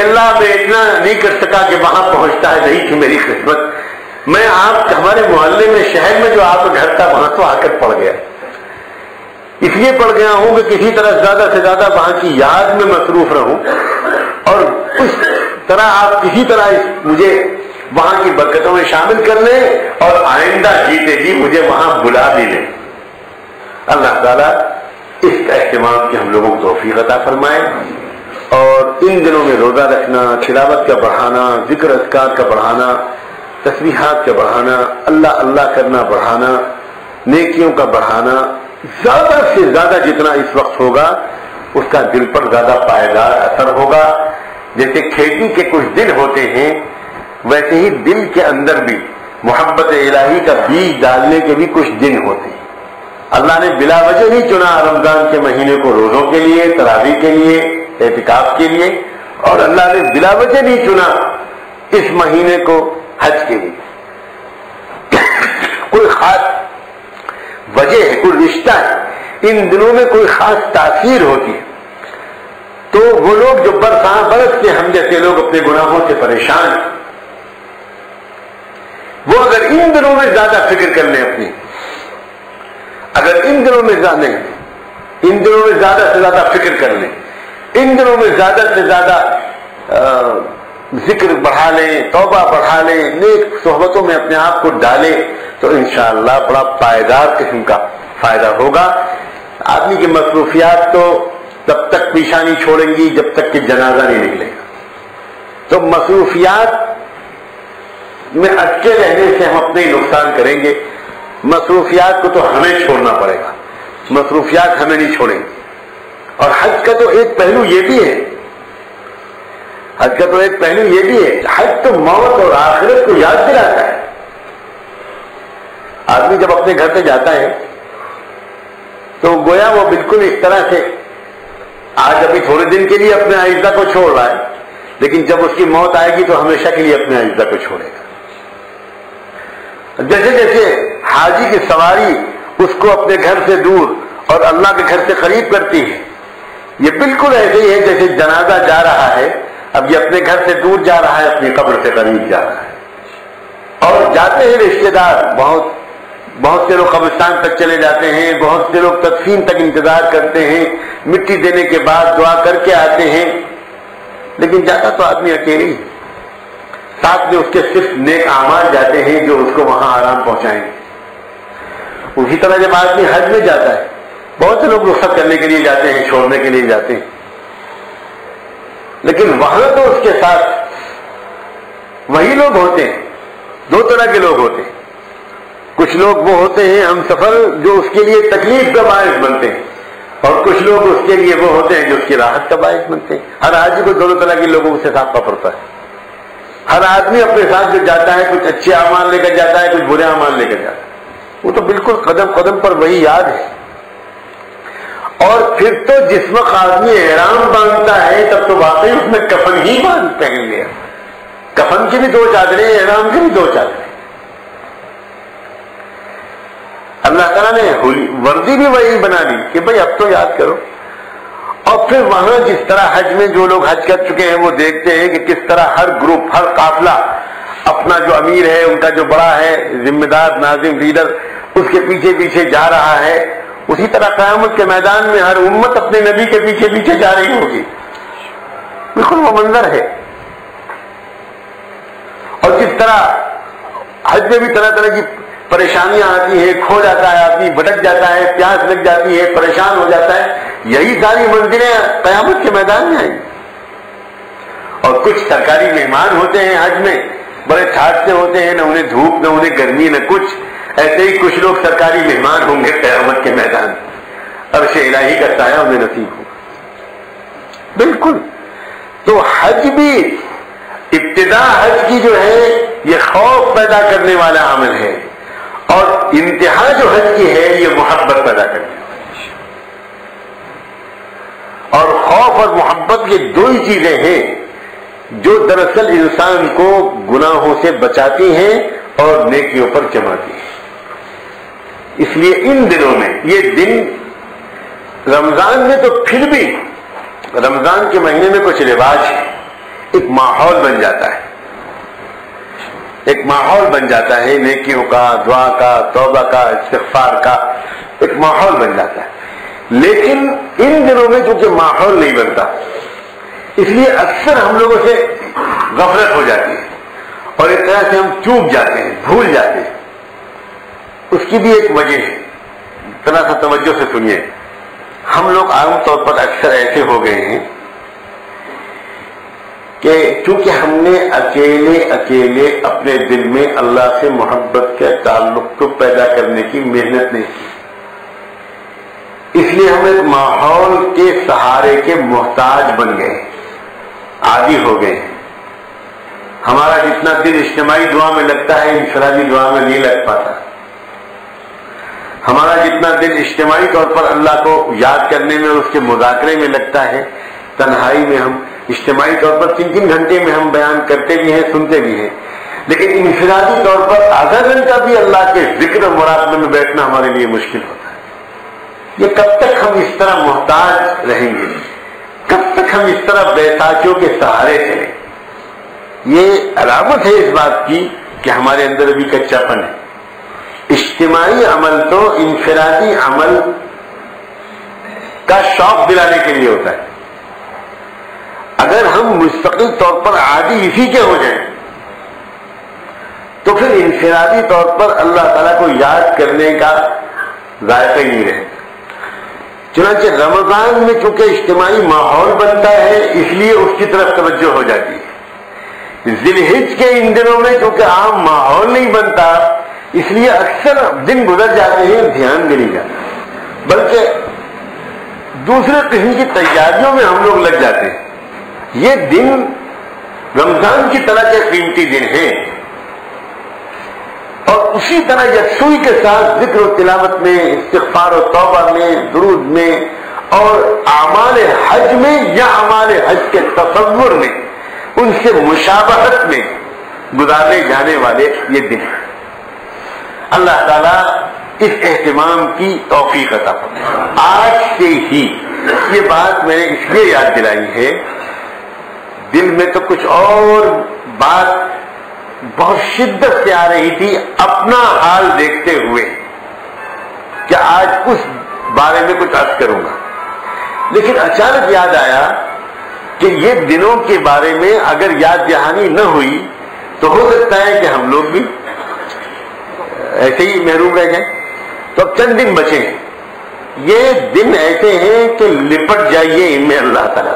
اللہ میں اتنا نہیں کر سکا کہ وہاں پہنچتا ہے، نہیں تھی میری قسمت، میں آپ ہمارے محلے میں شہر میں جو آپ کا گھر تھا وہاں تو آ کر پڑ گیا، اس لیے پڑ گیا ہوں کہ کسی طرح زیادہ سے زیادہ وہاں کی یاد میں مصروف رہوں، اور اس طرح آپ کسی طرح مجھے وہاں کی برکتوں میں شامل کر لیں اور آئندہ جیتے جی مجھے وہاں بلا بھی لیں۔ اللہ تعالیٰ اس کا اہتمام کی ہم لوگوں کو توفیق عطا فرمائے، اور ان دنوں میں روزہ رکھنا، تلاوت کا بڑھانا، ذکر اذکار کا بڑھانا، تسبیحات کا بڑھانا، اللہ اللہ کرنا بڑھانا، نیکیوں کا بڑھانا، زیادہ سے زیادہ جتنا اس وقت ہوگا اس کا دل پر زیادہ پائیدار اثر ہوگا۔ جیسے کھیتی کے کچھ دن ہوتے ہیں ویسے ہی دل کے اندر بھی محبت الہی کا بیج ڈالنے کے بھی کچھ دن ہوتے ہیں۔ اللہ نے بلا وجہ نہیں چنا رمضان کے مہینے کو روزوں کے لیے، تراویح کے لیے، اعتکاف کے لیے، اور اللہ نے بلا وجہ نہیں چنا اس مہینے کو حج کے لیے۔ کوئی خاص وجہ ہے، کوئی رشتہ ہے، ان دنوں میں کوئی خاص تاثیر ہوتی ہے۔ تو وہ لوگ جو برس کے ہم جیسے لوگ اپنے گناہوں سے پریشان ہیں، وہ اگر ان دنوں میں زیادہ فکر کر لیں اپنی، اگر ان دنوں میں زیادہ سے زیادہ فکر کر لیں، ان دنوں میں زیادہ سے زیادہ ذکر بڑھا لیں، توبہ بڑھا لیں، نیک صحبتوں میں اپنے آپ کو ڈالیں، تو انشاءاللہ بڑا پائیدار قسم کا فائدہ ہوگا۔ آدمی کی مصروفیات تو تب تک پیشانی چھوڑیں گی جب تک کہ جنازہ نہیں نکلے گا، تو مصروفیات میں اٹکے رہنے سے ہم اپنے نقصان کریں گے۔ مصروفیات کو تو ہمیں چھوڑنا پڑے گا، مصروفیات ہمیں نہیں چھوڑیں گے۔ اور حج کا تو ایک پہلو یہ بھی ہے، حج تو موت اور آخرت کو یاد دلاتا ہے۔ آدمی جب اپنے گھر سے جاتا ہے تو گویا وہ بالکل اس طرح سے آج ابھی تھوڑے دن کے لیے اپنے اعزہ کو چھوڑ رہا ہے، لیکن جب اس کی موت آئے گی تو ہمیشہ کے لیے اپنے اعزہ کو چھوڑے گا۔ جیسے جیسے حاجی کی سواری اس کو اپنے گھر سے دور اور اللہ کے گھر سے قریب کرتی ہے، یہ بالکل ایسے ہی ہے جیسے جنازہ جا رہا ہے، اب یہ اپنے گھر سے دور جا رہا ہے، اپنی قبر سے قریب جا رہا ہے۔ اور جاتے ہیں رشتے دار، بہت سے لوگ قبرستان تک چلے جاتے ہیں، بہت سے لوگ تدفین تک انتظار کرتے ہیں، مٹی دینے کے بعد دعا کر کے آتے ہیں، لیکن جاتا تو آدمی اکیلے ہی، ساتھ میں اس کے صرف نیک اعمال جاتے ہیں جو اس کو وہاں آرام پہنچائیں گے۔ اسی طرح جب آدمی حج میں جاتا ہے، بہت سے لوگ رخصت کرنے کے لیے جاتے ہیں، چھوڑنے کے لیے جاتے ہیں، لیکن وہاں تو اس کے ساتھ وہی لوگ ہوتے ہیں۔ دو طرح کے لوگ ہوتے ہیں، کچھ لوگ وہ ہوتے ہیں ہم سفر جو اس کے لیے تکلیف کا باعث بنتے ہیں، اور کچھ لوگ اس کے لیے وہ ہوتے ہیں جو اس کی راحت کا باعث بنتے ہیں۔ ہر حاجی کو دونوں طرح کے لوگوں سے ساتھ پڑتا ہے۔ ہر آدمی اپنے ساتھ جو جاتا ہے کچھ اچھے اعمال لے کر جاتا ہے، کچھ برے اعمال لے کر جاتا ہے، وہ تو بالکل قدم قدم پر وہی یاد ہے۔ اور پھر تو جس وقت آدمی احرام باندھتا ہے تب تو واقعی اس میں کفن ہی پہن لیا، کفن کی بھی دو چادریں، احرام کی بھی دو چادریں۔ اللہ تعالیٰ نے وردی بھی وہی بنا دی کہ بھئی اب تو یاد کرو۔ اور پھر وہاں جس طرح حج میں جو لوگ حج کر چکے ہیں وہ دیکھتے ہیں کہ کس طرح ہر گروپ، ہر قافلہ اپنا جو امیر ہے، ان کا جو بڑا ہے، ذمہ دار، ناظم، لیڈر، اس کے پیچھے پیچھے جا رہا ہے۔ اسی طرح قیامت کے میدان میں ہر امت اپنے نبی کے پیچھے پیچھے جا رہی ہوگی، بالکل وہ منظر ہے۔ اور جس طرح حج میں بھی طرح طرح کی پریشانیاں آتی ہیں، کھو جاتا ہے آدمی، بھٹک جاتا ہے، پیاس لگ جاتی ہے، پریشان ہو جاتا ہے، یہی ساری منزلیں قیامت کے میدان میں آئیں گی۔ اور کچھ سرکاری مہمان ہوتے ہیں حج میں، بڑے ٹھاٹ سے ہوتے ہیں، نہ انہیں دھوپ نہ انہیں گرمی نہ کچھ، ایسے ہی کچھ لوگ سرکاری مہمان ہوں گے قیامت کے میدان، عرش الہی کا سایہ انہیں نصیب ہوگا۔ بالکل، تو حج بھی ابتدا حج کی جو ہے یہ خوف پیدا کرنے والا عمل ہے، اور انتہا جو حج کی ہے یہ محبت پیدا کرنے والی۔ اور خوف اور محبت یہ دو ہی چیزیں ہیں جو دراصل انسان کو گناہوں سے بچاتی ہیں اور نیکیوں پر جماتی ہیں۔ اس لیے ان دنوں میں یہ دن، رمضان میں تو پھر بھی رمضان کے مہینے میں کچھ رواج ہے، ایک ماحول بن جاتا ہے، ایک ماحول بن جاتا ہے نیکیوں کا، دعا کا، توبہ کا، استغفار کا ایک ماحول بن جاتا ہے. لیکن ان دنوں میں چونکہ ماحول نہیں بنتا، اس لیے اکثر ہم لوگوں سے غفلت ہو جاتی ہے اور ایک طرح سے ہم چوک جاتے ہیں، بھول جاتے ہیں. اس کی بھی ایک وجہ ہے، ذرا سا توجہ سے سنیے. ہم لوگ عام طور پر اکثر ایسے ہو گئے ہیں کہ چونکہ ہم نے اکیلے اپنے دل میں اللہ سے محبت کے تعلق کو پیدا کرنے کی محنت نہیں کی، اس لیے ہم ایک ماحول کے سہارے کے محتاج بن گئے، عادی ہو گئے. ہمارا جتنا دل اجتماعی دعا میں لگتا ہے انفرادی دعا میں نہیں لگ پاتا. ہمارا جتنا دل اجتماعی طور پر اللہ کو یاد کرنے میں اور اس کے مذاکرے میں لگتا ہے، تنہائی میں ہم اجتماعی طور پر 3 گھنٹے میں ہم بیان کرتے بھی ہیں، سنتے بھی ہیں، لیکن انفرادی طور پر آدھا گھنٹہ بھی اللہ کے ذکر و مراقبے میں بیٹھنا ہمارے لیے مشکل ہوتا ہے. یہ کب تک ہم اس طرح محتاج رہیں گے؟ کب تک ہم اس طرح بیساکھیوں کے سہارے چلیں؟ یہ علامت ہے اس بات کی کہ ہمارے اندر ابھی کچا پن ہے. اجتماعی عمل تو انفرادی عمل کا شوق دلانے کے لیے ہوتا ہے. اگر ہم مستقل طور پر عادی اسی کے ہو جائیں تو پھر انفرادی طور پر اللہ تعالیٰ کو یاد کرنے کا ذائقہ ہی نہیں رہے. چنانچہ رمضان میں چونکہ اجتماعی ماحول بنتا ہے اس لیے اس کی طرف توجہ ہو جاتی ہے. ذی الحجہ کے ان دنوں میں چونکہ عام ماحول نہیں بنتا اس لیے اکثر دن گزر جاتے ہیں، دھیان بھی نہیں جاتا، بلکہ دوسرے قسم کی تیاریوں میں ہم لوگ لگ جاتے ہیں. یہ دن رمضان کی طرح کے قیمتی دن ہیں اور اسی طرح یکسوئی کے ساتھ ذکر و تلاوت میں، استغفار و توبہ میں، درود میں اور اعمال حج میں یا اعمال حج کے تصور میں، ان سے مشابہت میں گزارے جانے والے یہ دن ہیں. اللہ تعالیٰ اس اہتمام کی توفیق عطا فرمائے. آج سے ہی یہ بات میں نے اس لیے یاد دلائی ہے، دل میں تو کچھ اور بات بہت شدت سے آ رہی تھی اپنا حال دیکھتے ہوئے کہ آج اس بارے میں کچھ عرض کروں گا، لیکن اچانک یاد آیا کہ یہ دنوں کے بارے میں اگر یاد دہانی نہ ہوئی تو ہو سکتا ہے کہ ہم لوگ بھی ایسے ہی محروم رہ گئے. تو اب چند دن بچے ہیں. یہ دن ایسے ہیں کہ لپٹ جائیے ان میں اللہ تعالیٰ.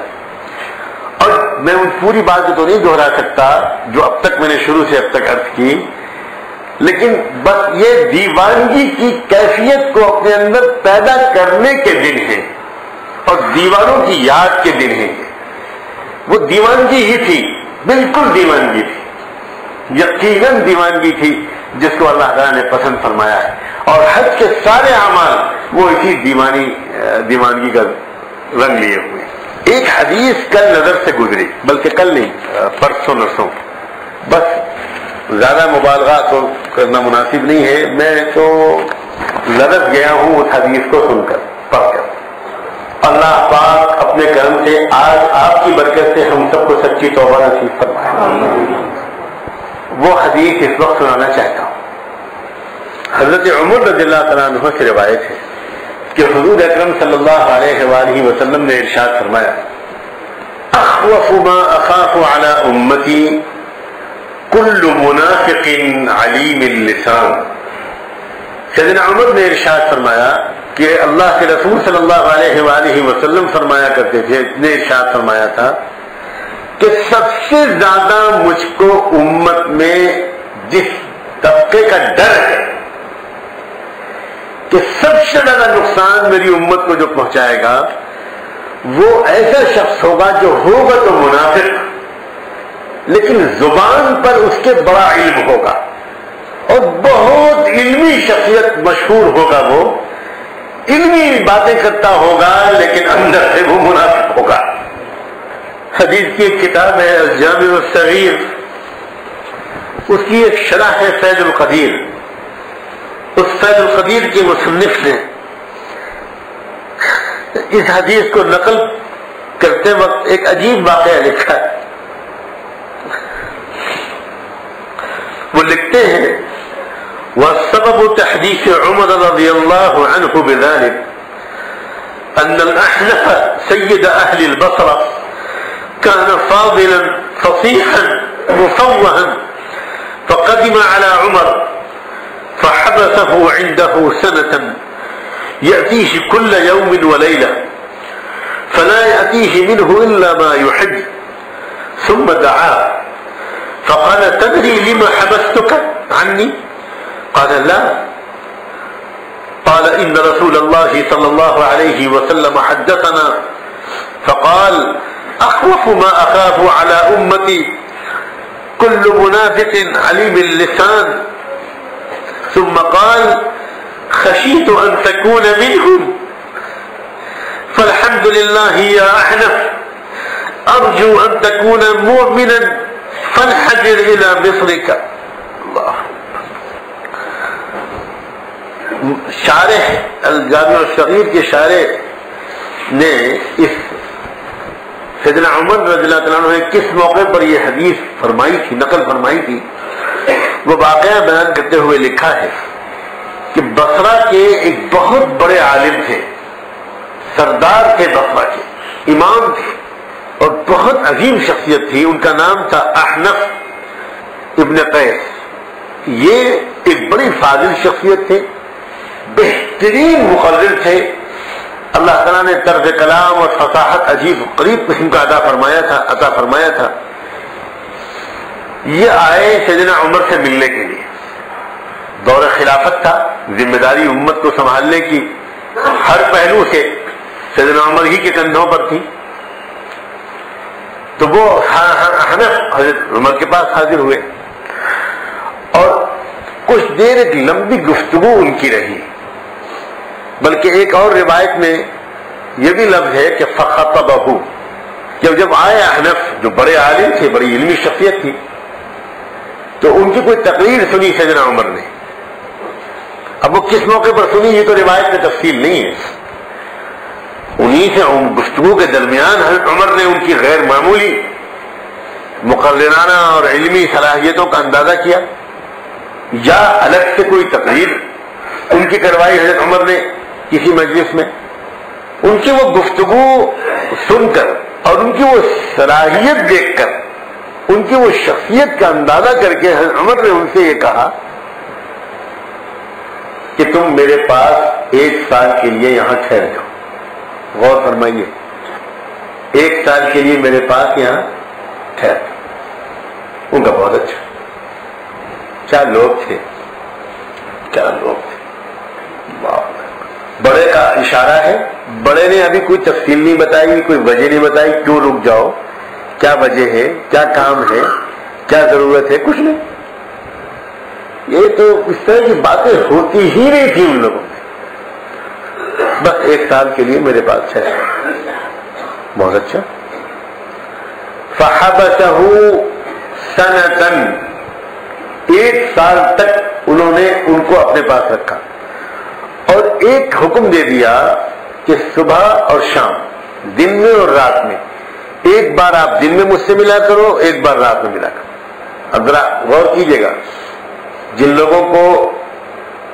اور میں ان پوری بات کو تو نہیں دہرا سکتا جو اب تک میں نے شروع سے اب تک عرض کی، لیکن بس یہ دیوانگی کی کیفیت کو اپنے اندر پیدا کرنے کے دن ہیں اور دیوانوں کی یاد کے دن ہیں. وہ دیوانگی ہی تھی، بالکل دیوانگی تھی، یقیناً دیوانگی تھی جس کو اللہ تعالیٰ نے پسند فرمایا ہے. اور حج کے سارے اعمال وہ اسی دیوانگی کا رنگ لیے ہوئے. ایک حدیث کل نظر سے گزری، بلکہ کل نہیں، پرسوں نرسوں. بس زیادہ مبالغہ تو کرنا مناسب نہیں ہے، میں تو لذت گیا ہوں اس حدیث کو سن کر، پڑھ کر. اللہ پاک اپنے کرم سے آج آپ کی برکت سے ہم سب کو سچی توبہ نصیب فرمائے. وہ حدیث اس وقت سنانا چاہتا ہوں. حضرت عمر رضی اللہ تعالیٰ عنہ سے روایت ہے کہ حضور اکرم صلی اللہ علیہ وآلہ وسلم نے ارشاد فرمایا، اخوف ما اخاف علی امتی کل منافق علیم اللسان. سیدنا عمر نے ارشاد فرمایا کہ اللہ کے رسول صلی اللہ علیہ وآلہ وسلم فرمایا کرتے تھے، نے ارشاد فرمایا تھا کہ سب سے زیادہ مجھ کو امت میں جس طبقے کا ڈر ہے کہ سب سے زیادہ نقصان میری امت کو جو پہنچائے گا وہ ایسا شخص ہوگا جو ہوگا تو منافق، لیکن زبان پر اس کے بڑا علم ہوگا اور بہت علمی شخصیت مشہور ہوگا. وہ علمی باتیں کرتا ہوگا لیکن اندر سے وہ منافق ہوگا. حدیث کی ایک کتاب ہے الجامع الصغیر، اس کی ایک شرح ہے فیض القدیر. اس فیض القدیر کے مصنف نے اس حدیث کو نقل کرتے وقت ایک عجیب واقعہ لکھا ہے. لکھتے ہیں والسبب تحديث عمر رضي الله عنه بذلك أن الأحنف سيد أهل البصرة كان فاضلا فصيحا مفوها فقدم على عمر فحبسه عنده سنة يأتيه كل يوم وليلة فلا يأتيه منه إلا ما يحب ثم دعاه فقال تدري لما حبستك عني؟ قال لا. قال إن رسول الله صلى الله عليه وسلم حدثنا فقال أخوف ما أخاف على أمتي كل منافق عليم اللسان. ثم قال خشيت أن تكون منهم فالحمد لله يا أحنف أرجو أن تكون مؤمنا فانحدر إلى مصرك. الله. شارح الجامع الصغیر کے شارح نے اس سیدنا عمر رضی اللہ تعالیٰ عنہ نے کس موقع پر یہ حدیث فرمائی تھی، نقل فرمائی تھی، وہ واقعہ بیان کرتے ہوئے لکھا ہے کہ بصرہ کے ایک بہت بڑے عالم تھے، سردار تھے، بصرہ کے امام تھے اور بہت عظیم شخصیت تھی. ان کا نام تھا احنف ابن قیس. یہ ایک بڑی فاضل شخصیت تھے، بہترین مقرر تھے. اللہ تعالیٰ نے طرز کلام اور فصاحت عجیب قریب قسم کا عطا فرمایا تھا. یہ آئے سیدنا عمر سے ملنے کے لیے. دور خلافت تھا، ذمہ داری امت کو سنبھالنے کی ہر پہلو سے سیدنا عمر ہی کے کندھوں پر تھی. تو وہ حضرت عمر کے پاس حاضر ہوئے اور کچھ دیر ایک لمبی گفتگو ان کی رہی. بلکہ ایک اور روایت میں یہ بھی لفظ ہے کہ فخطبہ، جب آئے احنف جو بڑے عالم تھے، بڑی علمی شخصیت تھی، تو ان کی کوئی تقریر سنی سیدنا عمر نے. اب وہ کس موقع پر سنی یہ تو روایت میں تفصیل نہیں ہے. انہی سے گفتگو کے درمیان حضرت عمر نے ان کی غیر معمولی مقررانہ اور علمی صلاحیتوں کا اندازہ کیا، یا الگ سے کوئی تقریر ان کی کروائی حضرت عمر نے کسی مجلس میں. ان کی وہ گفتگو سن کر اور ان کی وہ صلاحیت دیکھ کر، ان کی وہ شخصیت کا اندازہ کر کے حضرت عمر نے ان سے یہ کہا کہ تم میرے پاس 1 سال کے لیے یہاں ٹھہر جاؤ. غور فرمائیے، 1 سال کے لیے میرے پاس یہاں ٹھہر جاؤ. ان کا بہت اچھا. 4 لوگ تھے. بڑے کا اشارہ ہے. بڑے نے ابھی کوئی تفصیل نہیں بتائی، کوئی وجہ نہیں بتائی کیوں رک جاؤ، کیا وجہ ہے، کیا کام ہے، کیا ضرورت ہے، کچھ نہیں. یہ تو اس طرح کی باتیں ہوتی ہی نہیں تھی ان لوگوں میں. بس 1 سال کے لیے میرے پاس ہے. بہت اچھا. فحبسه سنة، 1 سال تک انہوں نے ان کو اپنے پاس رکھا اور ایک حکم دے دیا کہ صبح اور شام، دن میں اور رات میں، ایک بار آپ دن میں مجھ سے ملا کرو، ایک بار رات میں ملا کرو. اب ذرا غور کیجئے گا، جن لوگوں کو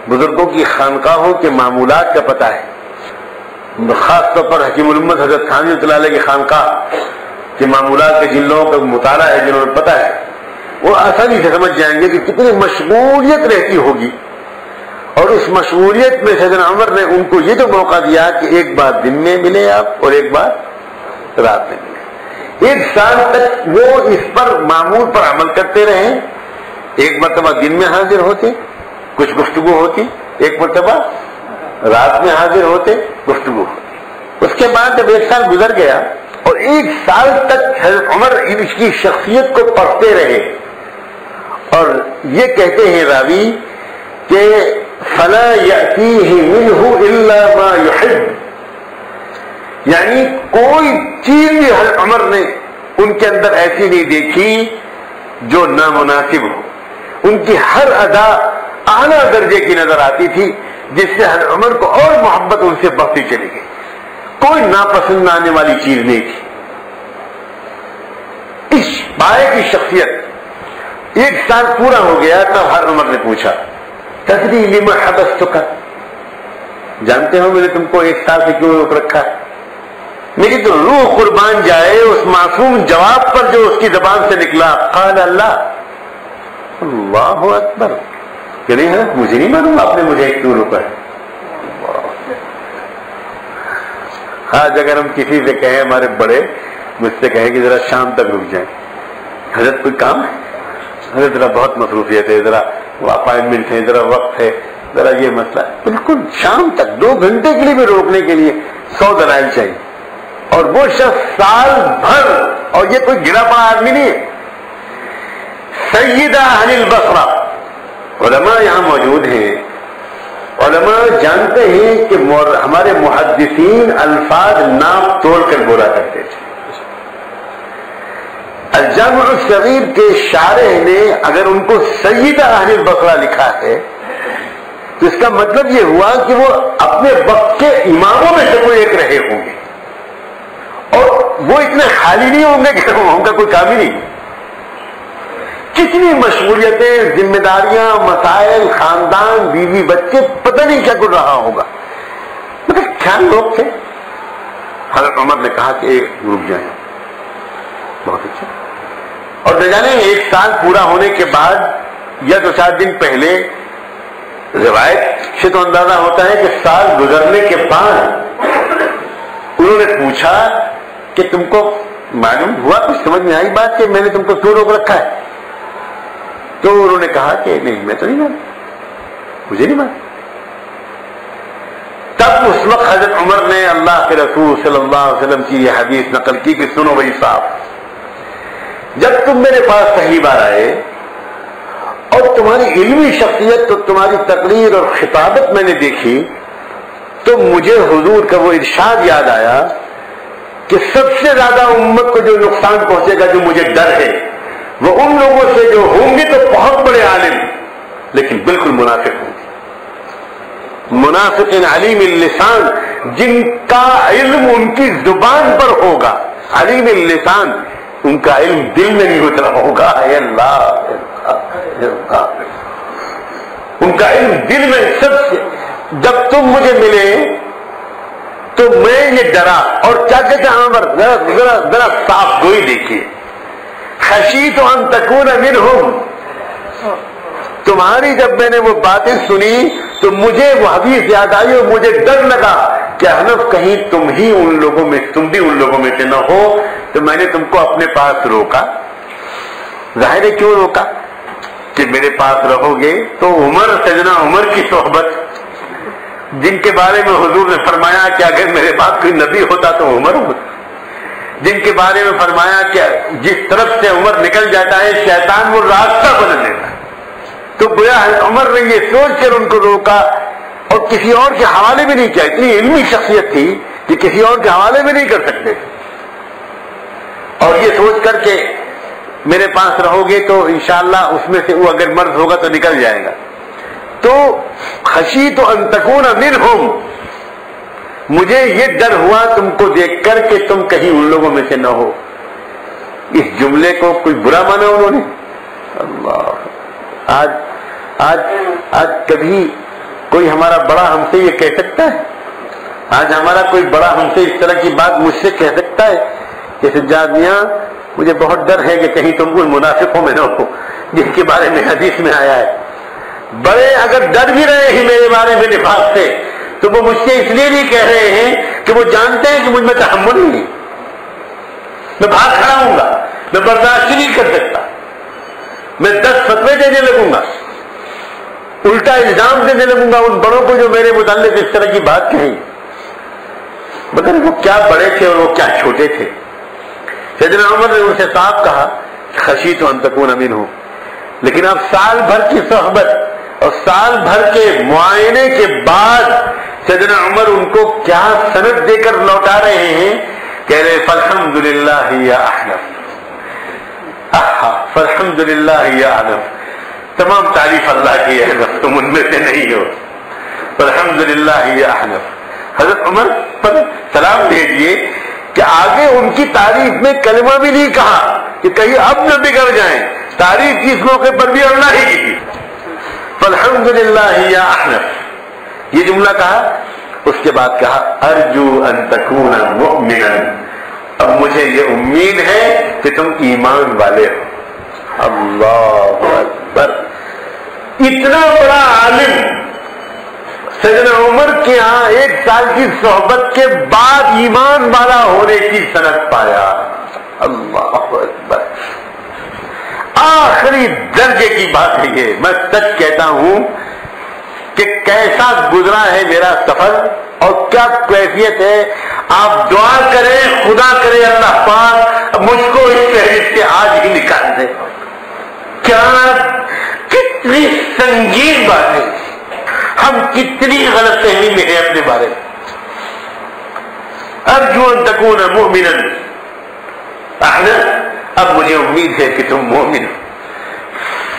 بزرگوں کی خانقاہوں کے معمولات کا پتہ ہے، خاص طور پر حکیم الامت حضرت تھانوی رحمۃ اللہ علیہ کی خانقاہ کے معمولات کے جن لوگوں کا مطالعہ ہے، جنہوں نے پتہ ہے، وہ آسانی سے سمجھ جائیں گے کہ کتنی مشغولیت رہتی ہوگی. اور اس مشغولیت میں سیدنا عمر نے ان کو یہ تو موقع دیا کہ ایک بار دن میں ملے آپ اور ایک بار رات میں ملے. 1 سال تک وہ اس پر معمول پر عمل کرتے رہے. ایک مرتبہ دن میں حاضر ہوتے، کچھ گفتگو ہوتی، ایک مرتبہ رات میں حاضر ہوتے، گفتگو ہوتی. اس کے بعد جب 1 سال گزر گیا اور 1 سال تک حضرت عمر ان کی شخصیت کو پڑھتے رہے اور یہ کہتے ہیں راوی کہ فلا یأتیہ منہ الا ما یحب، یعنی کوئی چیز بھی حضرت عمر نے ان کے اندر ایسی نہیں دیکھی جو نامناسب ہو. ان کی ہر ادا اعلیٰ درجے کی نظر آتی تھی، جس سے حضرت عمر کو اور محبت ان سے بڑھتی چلی گئی. کوئی ناپسند آنے والی چیز نہیں تھی. اس پائے کی شخصیت 1 سال پورا ہو گیا تب حضرت عمر نے پوچھا تدری لما حبستک، جانتے ہو میں نے تم کو 1 سال سے کیوں روک رکھا ہے؟ میری تو روح قربان جائے اس معصوم جواب پر جو اس کی زبان سے نکلا، قال اللہ اللہ اکبر، کہ نہیں حضرت مجھے نہیں معلوم آپ نے مجھے کیوں روکا ہے۔ آج اگر ہم کسی سے کہیں، ہمارے بڑے مجھ سے کہیں کہ ذرا شام تک رک جائیں، حضرت کوئی کام ہے؟ حضرت ذرا بہت مصروفیت ہے، ذرا اپائنٹمنٹ ہے، ذرا وقت ہے، ذرا یہ مسئلہ ہے، بالکل شام تک 2 گھنٹے کے لیے بھی روکنے کے لیے 100 دلائل چاہیے، اور وہ شخص سال بھر، اور یہ کوئی گرا پڑا آدمی نہیں ہے۔ سیدہ اہل البصرہ، علماء یہاں موجود ہیں، علماء جانتے ہیں کہ ہمارے محدثین الفاظ ناپ توڑ کر بولا کرتے تھے۔ الجامع الصغیر کے شارح نے اگر ان کو سیدہ اہل البصرہ لکھا ہے تو اس کا مطلب یہ ہوا کہ وہ اپنے وقت کے اماموں میں سے کوئی ایک رہے ہوں گے، اور وہ اتنے خالی نہیں ہوں گے کہ ان کا کوئی کام ہی نہیں۔ کتنی مشغولیتیں، ذمہ داریاں، مسائل، خاندان، بیوی، بچے، پتہ نہیں کیا کر رہا ہوگا، مگر کیا لوگ تھے۔ حضرت عمر نے کہا کہ رک جائیں، بہت اچھا۔ اور نہ جانے 1 سال پورا ہونے کے بعد یا 2-4 دن پہلے، روایت سے تو اندازہ ہوتا ہے کہ سال گزرنے کے بعد انہوں نے پوچھا کہ تم کو معلوم ہوا، کچھ سمجھ میں آئی بات کہ میں نے تم کو کیوں روک رکھا ہے؟ تو انہوں نے کہا کہ نہیں میں تو نہیں مانتا، مجھے نہیں مانتا۔ تب اس وقت حضرت عمر نے اللہ کے رسول صلی اللہ علیہ وسلم کی یہ حدیث نقل کی کہ سنو بھائی صاحب، جب تم میرے پاس پہلی بار آئے اور تمہاری علمی شخصیت تو تمہاری تقریر اور خطابت میں نے دیکھی تو مجھے حضور کا وہ ارشاد یاد آیا کہ سب سے زیادہ امت کو جو نقصان پہنچے گا، جو مجھے ڈر ہے، وہ ان لوگوں سے جو ہوں گے تو بہت بڑے عالم لیکن بالکل منافق ہوں گے، منافق علیم اللسان، جن کا علم ان کی زبان پر ہوگا، علیم اللسان، ان کا علم دل میں نہیں اترا ہوگا۔ اے اللہ، ان کا علم دل میں۔ سب سے جب تم مجھے ملے تو میں یہ ڈرا، اور کیا کہتے ہیں عمر، ذرا صاف گوئی دیکھیے، خشیت ان تکون منہم، تمہاری جب میں نے وہ باتیں سنی تو مجھے وہ حدیث یاد آئی اور مجھے ڈر لگا کہ احنف کہیں تم بھی ان لوگوں میں سے نہ ہو، تو میں نے تم کو اپنے پاس روکا۔ ظاہر ہے کیوں روکا کہ میرے پاس رہو گے تو سیدنا عمر کی صحبت، جن کے بارے میں حضور نے فرمایا کہ اگر میرے بعد کوئی نبی ہوتا تو عمر ہوتا، جن کے بارے میں فرمایا کہ جس طرف سے عمر نکل جاتا ہے شیطان وہ راستہ بدل دیتا ہے، تو گویا عمر نے یہ سوچ کر ان کو روکا اور کسی اور کے حوالے بھی نہیں کیا۔ اتنی علمی شخصیت تھی کہ کسی اور کے حوالے بھی نہیں کر سکتے، اور یہ سوچ کر کے میرے پاس رہو گے تو انشاءاللہ اس میں سے وہ اگر مرد ہوگا تو نکل جائے گا۔ تو خشیت ان تکون منہم، مجھے یہ ڈر ہوا تم کو دیکھ کر کہ تم کہیں ان لوگوں میں سے نہ ہو۔ اس جملے کو کوئی برا مانا انہوں نے؟ اللہ، آج کبھی کوئی ہمارا بڑا ہم سے یہ کہہ سکتا ہے؟ آج ہمارا کوئی بڑا ہم سے اس طرح کی بات مجھ سے کہہ سکتا ہے کہ سجاد میاں مجھے بہت ڈر ہے کہ کہیں تم ان منافقوں میں نہ ہو جن کے بارے میں حدیث میں آیا ہے۔ بڑے اگر ڈر بھی رہے ہیں میرے بارے میں نفاق سے تو وہ مجھ سے اس لیے نہیں کہہ رہے ہیں کہ وہ جانتے ہیں کہ مجھ میں تحمل نہیں، میں بھاگ کھڑا ہوں گا، میں برداشت نہیں کر سکتا، میں 10 فتوے دینے لگوں گا، الٹا الزام دینے لگوں گا ان بڑوں کو جو میرے متعلق اس طرح کی بات کہیں۔ مگر وہ کیا بڑے تھے اور وہ کیا چھوٹے تھے۔ سیدنا عمر نے ان سے صاحب کہا خشیت ان تکون منہم، لیکن اب سال بھر کی صحبت اور سال بھر کے معائنے کے بعد سیدنا عمر ان کو کیا سند دے کر لوٹا رہے ہیں، کہہ رہے فالحمدللہ یا احنف، فالحمدللہ یا احنف، تمام تعریف اللہ کی ہے، احنف تم ان میں سے نہیں ہو، فالحمدللہ یا احنف۔ حضرت عمر پر سلام بھیجیے کہ آگے ان کی تعریف میں کلمہ بھی نہیں کہا کہ کہیں اب نہ بگڑ جائیں، تعریف کی اس موقع پر بھی اللہ ہی کی تھی. فالحمدللہ یا احنف، یہ جملہ کہا. اس کے بعد کہا ارجو ان تکون مؤمنا، اب مجھے یہ امید ہے کہ تم ایمان والے ہو. اللہ اکبر. اتنا بڑا عالم سیدنا عمر کے ہاں 1 سال کی صحبت کے بعد ایمان والا ہونے کی سند پایا. اللہ اکبر. آخری درجے کی بات ہے یہ. میں سچ کہتا ہوں کہ کیسا گزرا ہے میرا سفر اور کیا کیفیت ہے. آپ دعا کریں، خدا کرے اللہ پاک مجھ کو اس فہرست سے آج ہی نکال دے. کیا کتنی سنگین بات ہے. ہم کتنی غلط فہمی میں ہیں اپنے بارے میں. ارجو ان تکون مؤمنا احنا، اب مجھے امید ہے کہ تم مومن.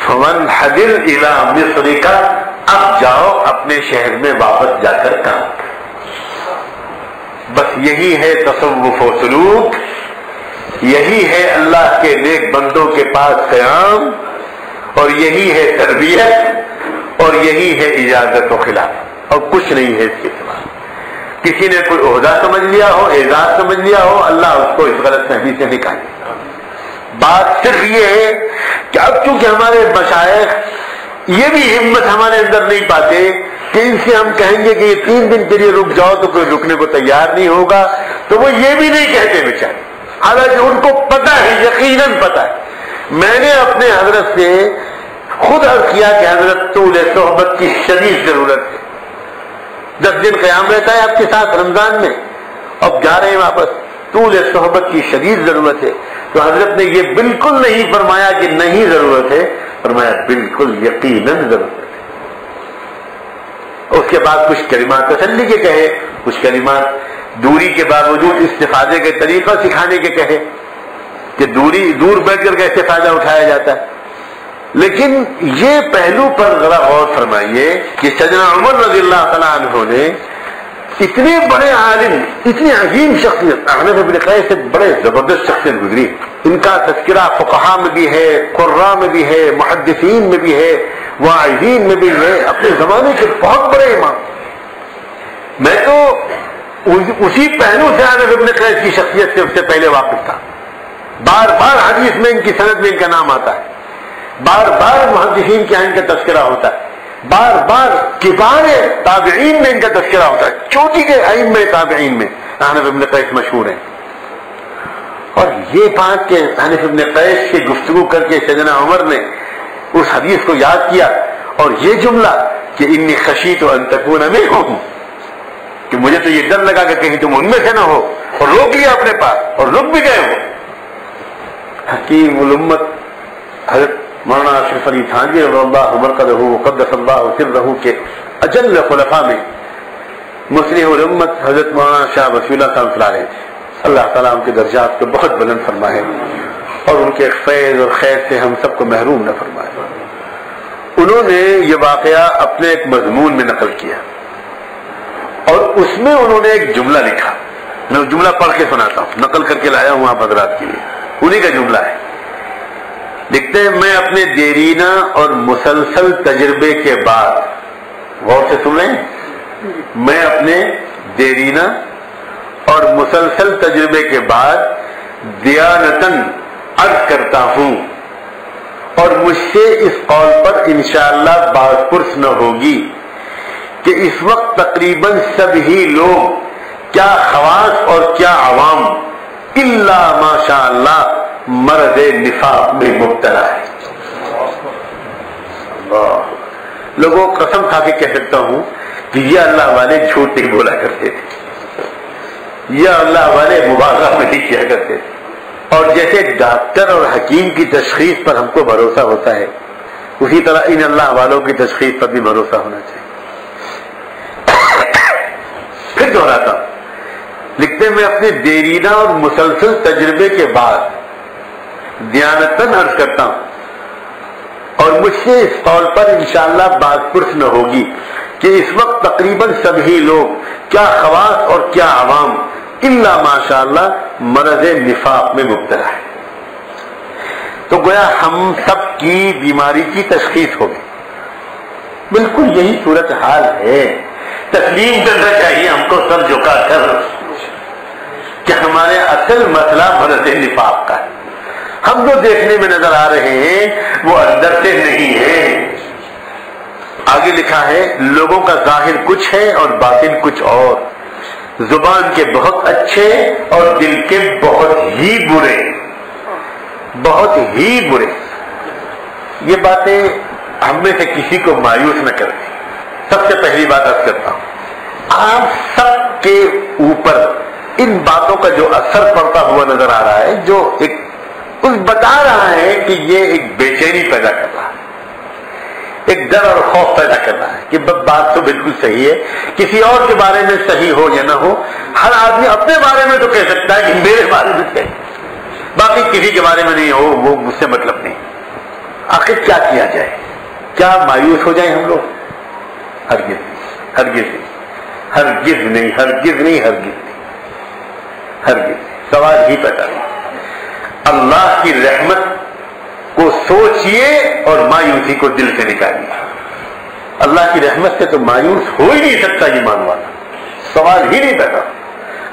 فانحدر الی مصرک، اب جاؤ اپنے شہر میں واپس جا کر کام. بس یہی ہے تصوف و سلوک، یہی ہے اللہ کے نیک بندوں کے پاس قیام، اور یہی ہے تربیت، اور یہی ہے اجازت و خلاف، اور کچھ نہیں ہے اس کے سوا. کسی نے کوئی عہدہ سمجھ لیا ہو، اعزاز سمجھ لیا ہو، اللہ اس کو اس غلط فہمی سے نکالے. بات صرف یہ ہے کہ اب چونکہ ہمارے مشائخ یہ بھی ہمت ہمارے اندر نہیں پاتے کہ ان سے ہم کہیں گے کہ یہ 3 دن کے لیے رک جاؤ تو کوئی رکنے کو تیار نہیں ہوگا، تو وہ یہ بھی نہیں کہتے بیچارے، حالانکہ ان کو پتہ ہے، یقیناً پتہ ہے. میں نے اپنے حضرت سے خود عرض کیا کہ حضرت طول صحبت کی شدید ضرورت ہے. 10 دن قیام رہتا ہے آپ کے ساتھ رمضان میں، اب جا رہے ہیں واپس، طول صحبت کی شدید ضرورت ہے. تو حضرت نے یہ بالکل نہیں فرمایا کہ نہیں ضرورت ہے، فرمایا بالکل یقیناً ضرورت ہے. اس کے بعد کچھ کلمات تسلی کے کہے، کچھ کلمات دوری کے باوجود استفادے کے طریقہ سکھانے کے کہے کہ دور بیٹھ کر کیسے فائدہ اٹھایا جاتا ہے. لیکن یہ پہلو پر ذرا غور فرمائیے کہ سیدنا عمر رضی اللہ تعالیٰ عنہ نے اتنے بڑے عالم، اتنی عظیم شخصیت، احنف بن قیس سے بڑے زبردست شخصیت گزری. ان کا تذکرہ فقہاء میں بھی ہے، قراء میں بھی ہے، محدثین میں بھی ہے، واعظین میں بھی ہے، اپنے زمانے کے بہت بڑے امام. میں تو اسی پہلو سے احنف بن قیس کی شخصیت سے اس سے پہلے واقف تھا. بار بار حدیث میں ان کی سند میں ان کا نام آتا ہے، بار بار محدثین کے ان کا تذکرہ ہوتا ہے، بار بار کبار تابعین میں ان کا تذکرہ ہوتا ہے. چوٹی کے ائمہ تابعین میں احنف بن قیس مشہور ہیں. اور یہ بات کہ احنف بن قیس سے گفتگو کر کے سیدنا عمر نے اس حدیث کو یاد کیا، اور یہ جملہ کہ انی خشیت ان تکون منہم، کہ مجھے تو یہ ڈر لگا کہ کہیں تم ان میں سے نہ ہو، اور روک لیا اپنے پاس اور رک بھی گئے ہو. حکیم الامت حضرت مولانا اشرف علی تھانوی رضی اللہ مرقدہ وقدس اللہ سرہ کے اجل خلفاء میں مصلح الامت حضرت مولانا شاہ وصی اللہ صاحب صلی اللہ علیہ، اللہ تعالیٰ ان کے درجات کو بہت بلند فرمائے اور ان کے فیض اور خیر سے ہم سب کو محروم نہ فرمائے. انہوں نے یہ واقعہ اپنے ایک مضمون میں نقل کیا، اور اس میں انہوں نے ایک جملہ لکھا. میں وہ جملہ پڑھ کے سناتا ہوں، نقل کر کے لایا ہوں آپ حضرات کے لیے. انہی کا جملہ ہے. لکھتے ہیں میں اپنے دیرینہ اور مسلسل تجربے کے بعد، غور سے سن رہے ہیں، میں اپنے دیرینہ اور مسلسل تجربے کے بعد دیانتاً عرض کرتا ہوں، اور مجھ سے اس قول پر انشاءاللہ باز پرس نہ ہوگی کہ اس وقت تقریباً سب ہی لوگ، کیا خواص اور کیا عوام، الا ماشاء اللہ مرض نفاق میں مبتلا ہے. اللہ، لوگوں قسم کھا کے کہہ سکتا ہوں کہ یہ اللہ والے جھوٹ نہیں بولا کرتے تھے، یہ اللہ والے مبالغہ نہیں کیا کرتے تھے. اور جیسے ڈاکٹر اور حکیم کی تشخیص پر ہم کو بھروسہ ہوتا ہے، اسی طرح ان اللہ والوں کی تشخیص پر بھی بھروسہ ہونا چاہیے. پھر دہراتا ہوں، لکھتے میں اپنے دیرینہ اور مسلسل تجربے کے بعد دیانتاً عرض کرتا ہوں، اور مجھ سے اس قول پر انشاءاللہ باز پرس نہ ہوگی کہ اس وقت تقریباً سبھی لوگ، کیا خواص اور کیا عوام، الا ماشاءاللہ مرض نفاق میں مبتلا ہے. تو گویا ہم سب کی بیماری کی تشخیص ہوگی. بالکل یہی صورتحال ہے. تسلیم کرنا چاہیے ہم کو سر جھکا کر کہ ہمارے اصل مسئلہ مرض نفاق کا ہے. ہم جو دیکھنے میں نظر آ رہے ہیں وہ اندر سے نہیں ہے. آگے لکھا ہے لوگوں کا ظاہر کچھ ہے اور باطن کچھ اور. زبان کے بہت اچھے اور دل کے بہت ہی برے. بہت ہی برے. یہ باتیں ہم میں سے کسی کو مایوس نہ کرتی. سب سے پہلی بات عرض کرتا ہوں آپ سب کے اوپر ان باتوں کا جو اثر پڑتا ہوا نظر آ رہا ہے, جو ایک بتا رہا ہے کہ یہ ایک بے چینی پیدا کر رہا ہے, ایک ڈر اور خوف پیدا کر رہا ہے کہ بات تو بالکل صحیح ہے. کسی اور کے بارے میں صحیح ہو یا نہ ہو, ہر آدمی اپنے بارے میں تو کہہ سکتا ہے کہ میرے بارے میں صحیح, باقی کسی کے بارے میں نہیں ہو وہ مجھ سے مطلب نہیں. آخر کیا کیا جائے؟ کیا مایوس ہو جائیں ہم لوگ؟ ہرگز ہرگز ہرگز نہیں, ہرگز نہیں, ہرگز نہیں, ہرگز. سوال ہی پیدا نہیں. اللہ کی رحمت کو سوچئے اور مایوسی کو دل سے نکالیے. اللہ کی رحمت سے تو مایوس ہو ہی نہیں سکتا ایمان والا, سوال ہی نہیں پیدا.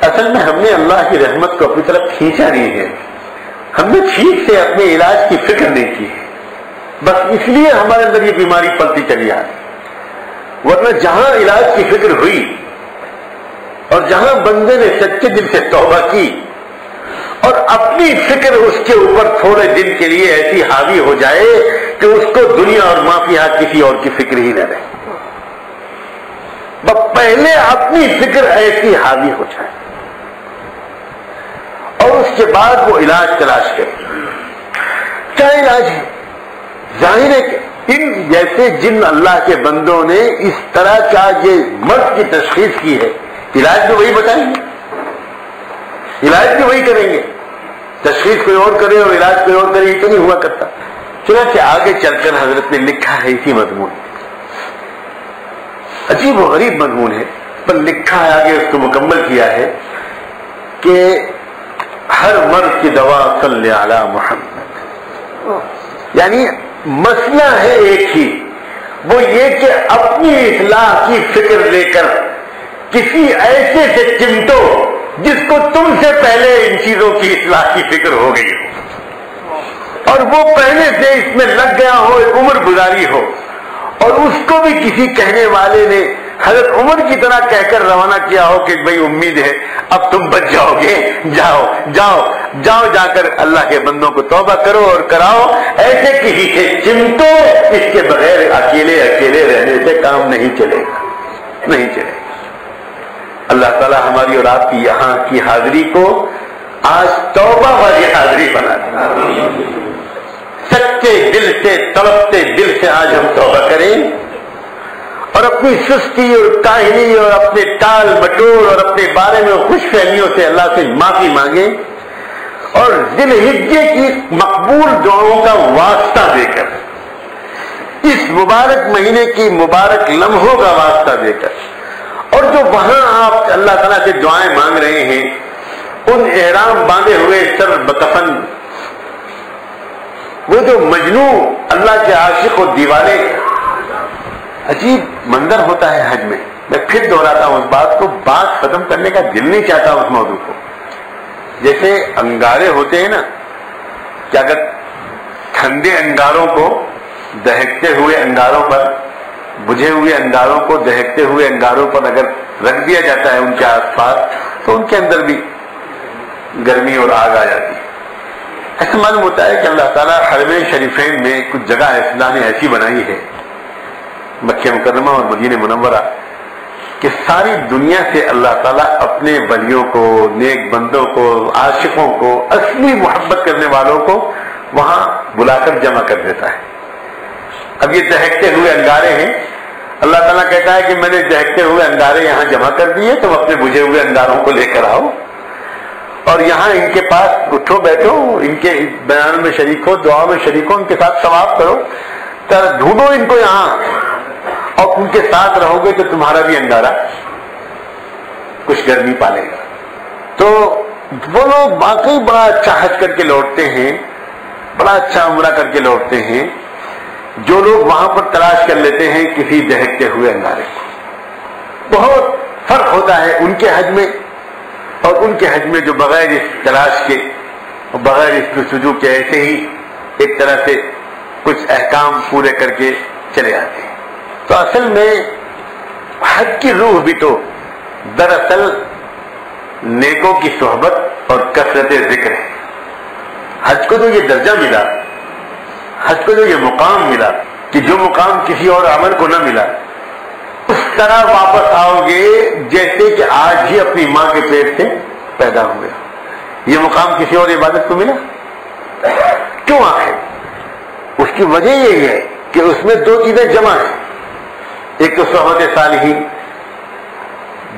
اصل میں ہم نے اللہ کی رحمت کو اپنی طرف کھینچا نہیں ہے, ہم نے ٹھیک سے اپنے علاج کی فکر نہیں کی ہے, بس اس لیے ہمارے اندر یہ بیماری پلتی چلی آ رہی. ورنہ جہاں علاج کی فکر ہوئی اور جہاں بندے نے سچے دل سے توبہ کی اور اپنی فکر اس کے اوپر تھوڑے دن کے لیے ایسی حاوی ہو جائے کہ اس کو دنیا اور معافیہ کسی اور کی فکر ہی نہ رہے, بس پہلے اپنی فکر ایسی حاوی ہو جائے اور اس کے بعد وہ علاج تلاش کرے. کیا علاج ہے؟ ظاہر ہے کہ ان جیسے جن اللہ کے بندوں نے اس طرح کا یہ مرض کی تشخیص کی ہے, علاج بھی وہی بتائیں گے, علاج بھی وہی کریں گے. تشخیص کوئی اور کرے اور علاج کوئی اور کرے, یہ تو نہیں ہوا کرتا. چنانچہ آگے چل کر حضرت نے لکھا ہے اسی مضمون, عجیب و غریب مضمون ہے پر لکھا ہے آگے, اس کو مکمل کیا ہے کہ ہر مرض کی دوا صلی علی محمد. یعنی مسئلہ ہے ایک ہی, وہ یہ کہ اپنی اصلاح کی فکر لے کر کسی ایسے سے چمٹو جس کو تم سے پہلے ان چیزوں کی اصلاح کی فکر ہو گئی ہو اور وہ پہلے سے اس میں لگ گیا ہو, ایک عمر گزاری ہو, اور اس کو بھی کسی کہنے والے نے حضرت عمر کی طرح کہہ کر روانہ کیا ہو کہ بھئی امید ہے اب تم بچ جاؤ گے, جاؤ جاؤ جاؤ, جا کر اللہ کے بندوں کو توبہ کرو اور کراؤ. ایسے کسی سے چمٹو, اس کے بغیر اکیلے اکیلے رہنے سے کام نہیں چلے گا, نہیں چلے گا. اللہ تعالی ہماری اور آپ کی یہاں کی حاضری کو آج توبہ والی حاضری بنا دے. سچے دل سے, تڑپتے دل سے آج ہم توبہ کریں اور اپنی سستی اور کاہلی اور اپنے ٹال مٹور اور اپنے بارے میں خوش فہمیوں سے اللہ سے معافی مانگیں اور ذی الحجہ کی مقبول دعاؤں کا واسطہ دے کر, اس مبارک مہینے کی مبارک لمحوں کا واسطہ دے کر, اور جو وہاں آپ اللہ تعالیٰ سے دعائیں مانگ رہے ہیں ان احرام باندھے ہوئے سر بکفن وہ جو مجنو اللہ کے عاشق و دیوانے, عجیب منظر ہوتا ہے حج میں. میں پھر دہراتا ہوں اس بات کو, بات ختم کرنے کا دل نہیں چاہتا اس موضوع کو. جیسے انگارے ہوتے ہیں نا, کہ اگر ٹھنڈے انگاروں کو دہکتے ہوئے انگاروں پر, بجھے ہوئے انگاروں کو دہکتے ہوئے انگاروں پر اگر رکھ دیا جاتا ہے ان کے آس پاس, تو ان کے اندر بھی گرمی اور آگ آ جاتی ہے. ایسا معلوم ہوتا ہے کہ اللہ تعالیٰ حرمین شریفین میں کچھ جگہ اللہ نے ایسی بنائی ہے, مکہ مکرمہ اور مدینہ منورہ, کہ ساری دنیا سے اللہ تعالیٰ اپنے ولیوں کو, نیک بندوں کو, عاشقوں کو, اصلی محبت کرنے والوں کو وہاں بلا کر جمع کر دیتا ہے. اب یہ دہکتے ہوئے انگارے ہیں, اللہ تعالیٰ کہتا ہے کہ میں نے دہکتے ہوئے انگارے یہاں جمع کر دیے, تم اپنے بجھے ہوئے انگاروں کو لے کر آؤ اور یہاں ان کے پاس اٹھو بیٹھو, ان کے بیان میں شریک ہو, دعا میں شریک ہو, ان کے ساتھ ثواب کرو, ڈھونڈو ان کو یہاں, اور ان کے ساتھ رہو گے تو تمہارا بھی انگارہ کچھ گرمی پالے گا. تو وہ لوگ واقعی بڑا اچھا حج کر کے لوٹتے ہیں بڑا اچھا عمرہ کر کے لوٹتے ہیں، جو لوگ وہاں پر تلاش کر لیتے ہیں کسی دہکتے ہوئے انگارے کو. بہت فرق ہوتا ہے ان کے حج میں اور ان کے حج میں جو بغیر اس تلاش کے اور بغیر اس جستجو کے ایسے ہی ایک طرح سے کچھ احکام پورے کر کے چلے آتے ہیں. تو اصل میں حج کی روح بھی تو دراصل نیکوں کی صحبت اور کثرت ذکر ہے. حج کو جو یہ درجہ ملا، حج کو جو یہ مقام ملا کہ جو مقام کسی اور عمل کو نہ ملا، اس طرح واپس آؤ گے جیسے کہ آج ہی اپنی ماں کے پیٹ سے پیدا ہوئے. یہ مقام کسی اور عبادت کو ملا کیوں؟ آخر اس کی وجہ یہی ہے کہ اس میں دو چیزیں جمع ہیں. ایک تو صحبت صالحین،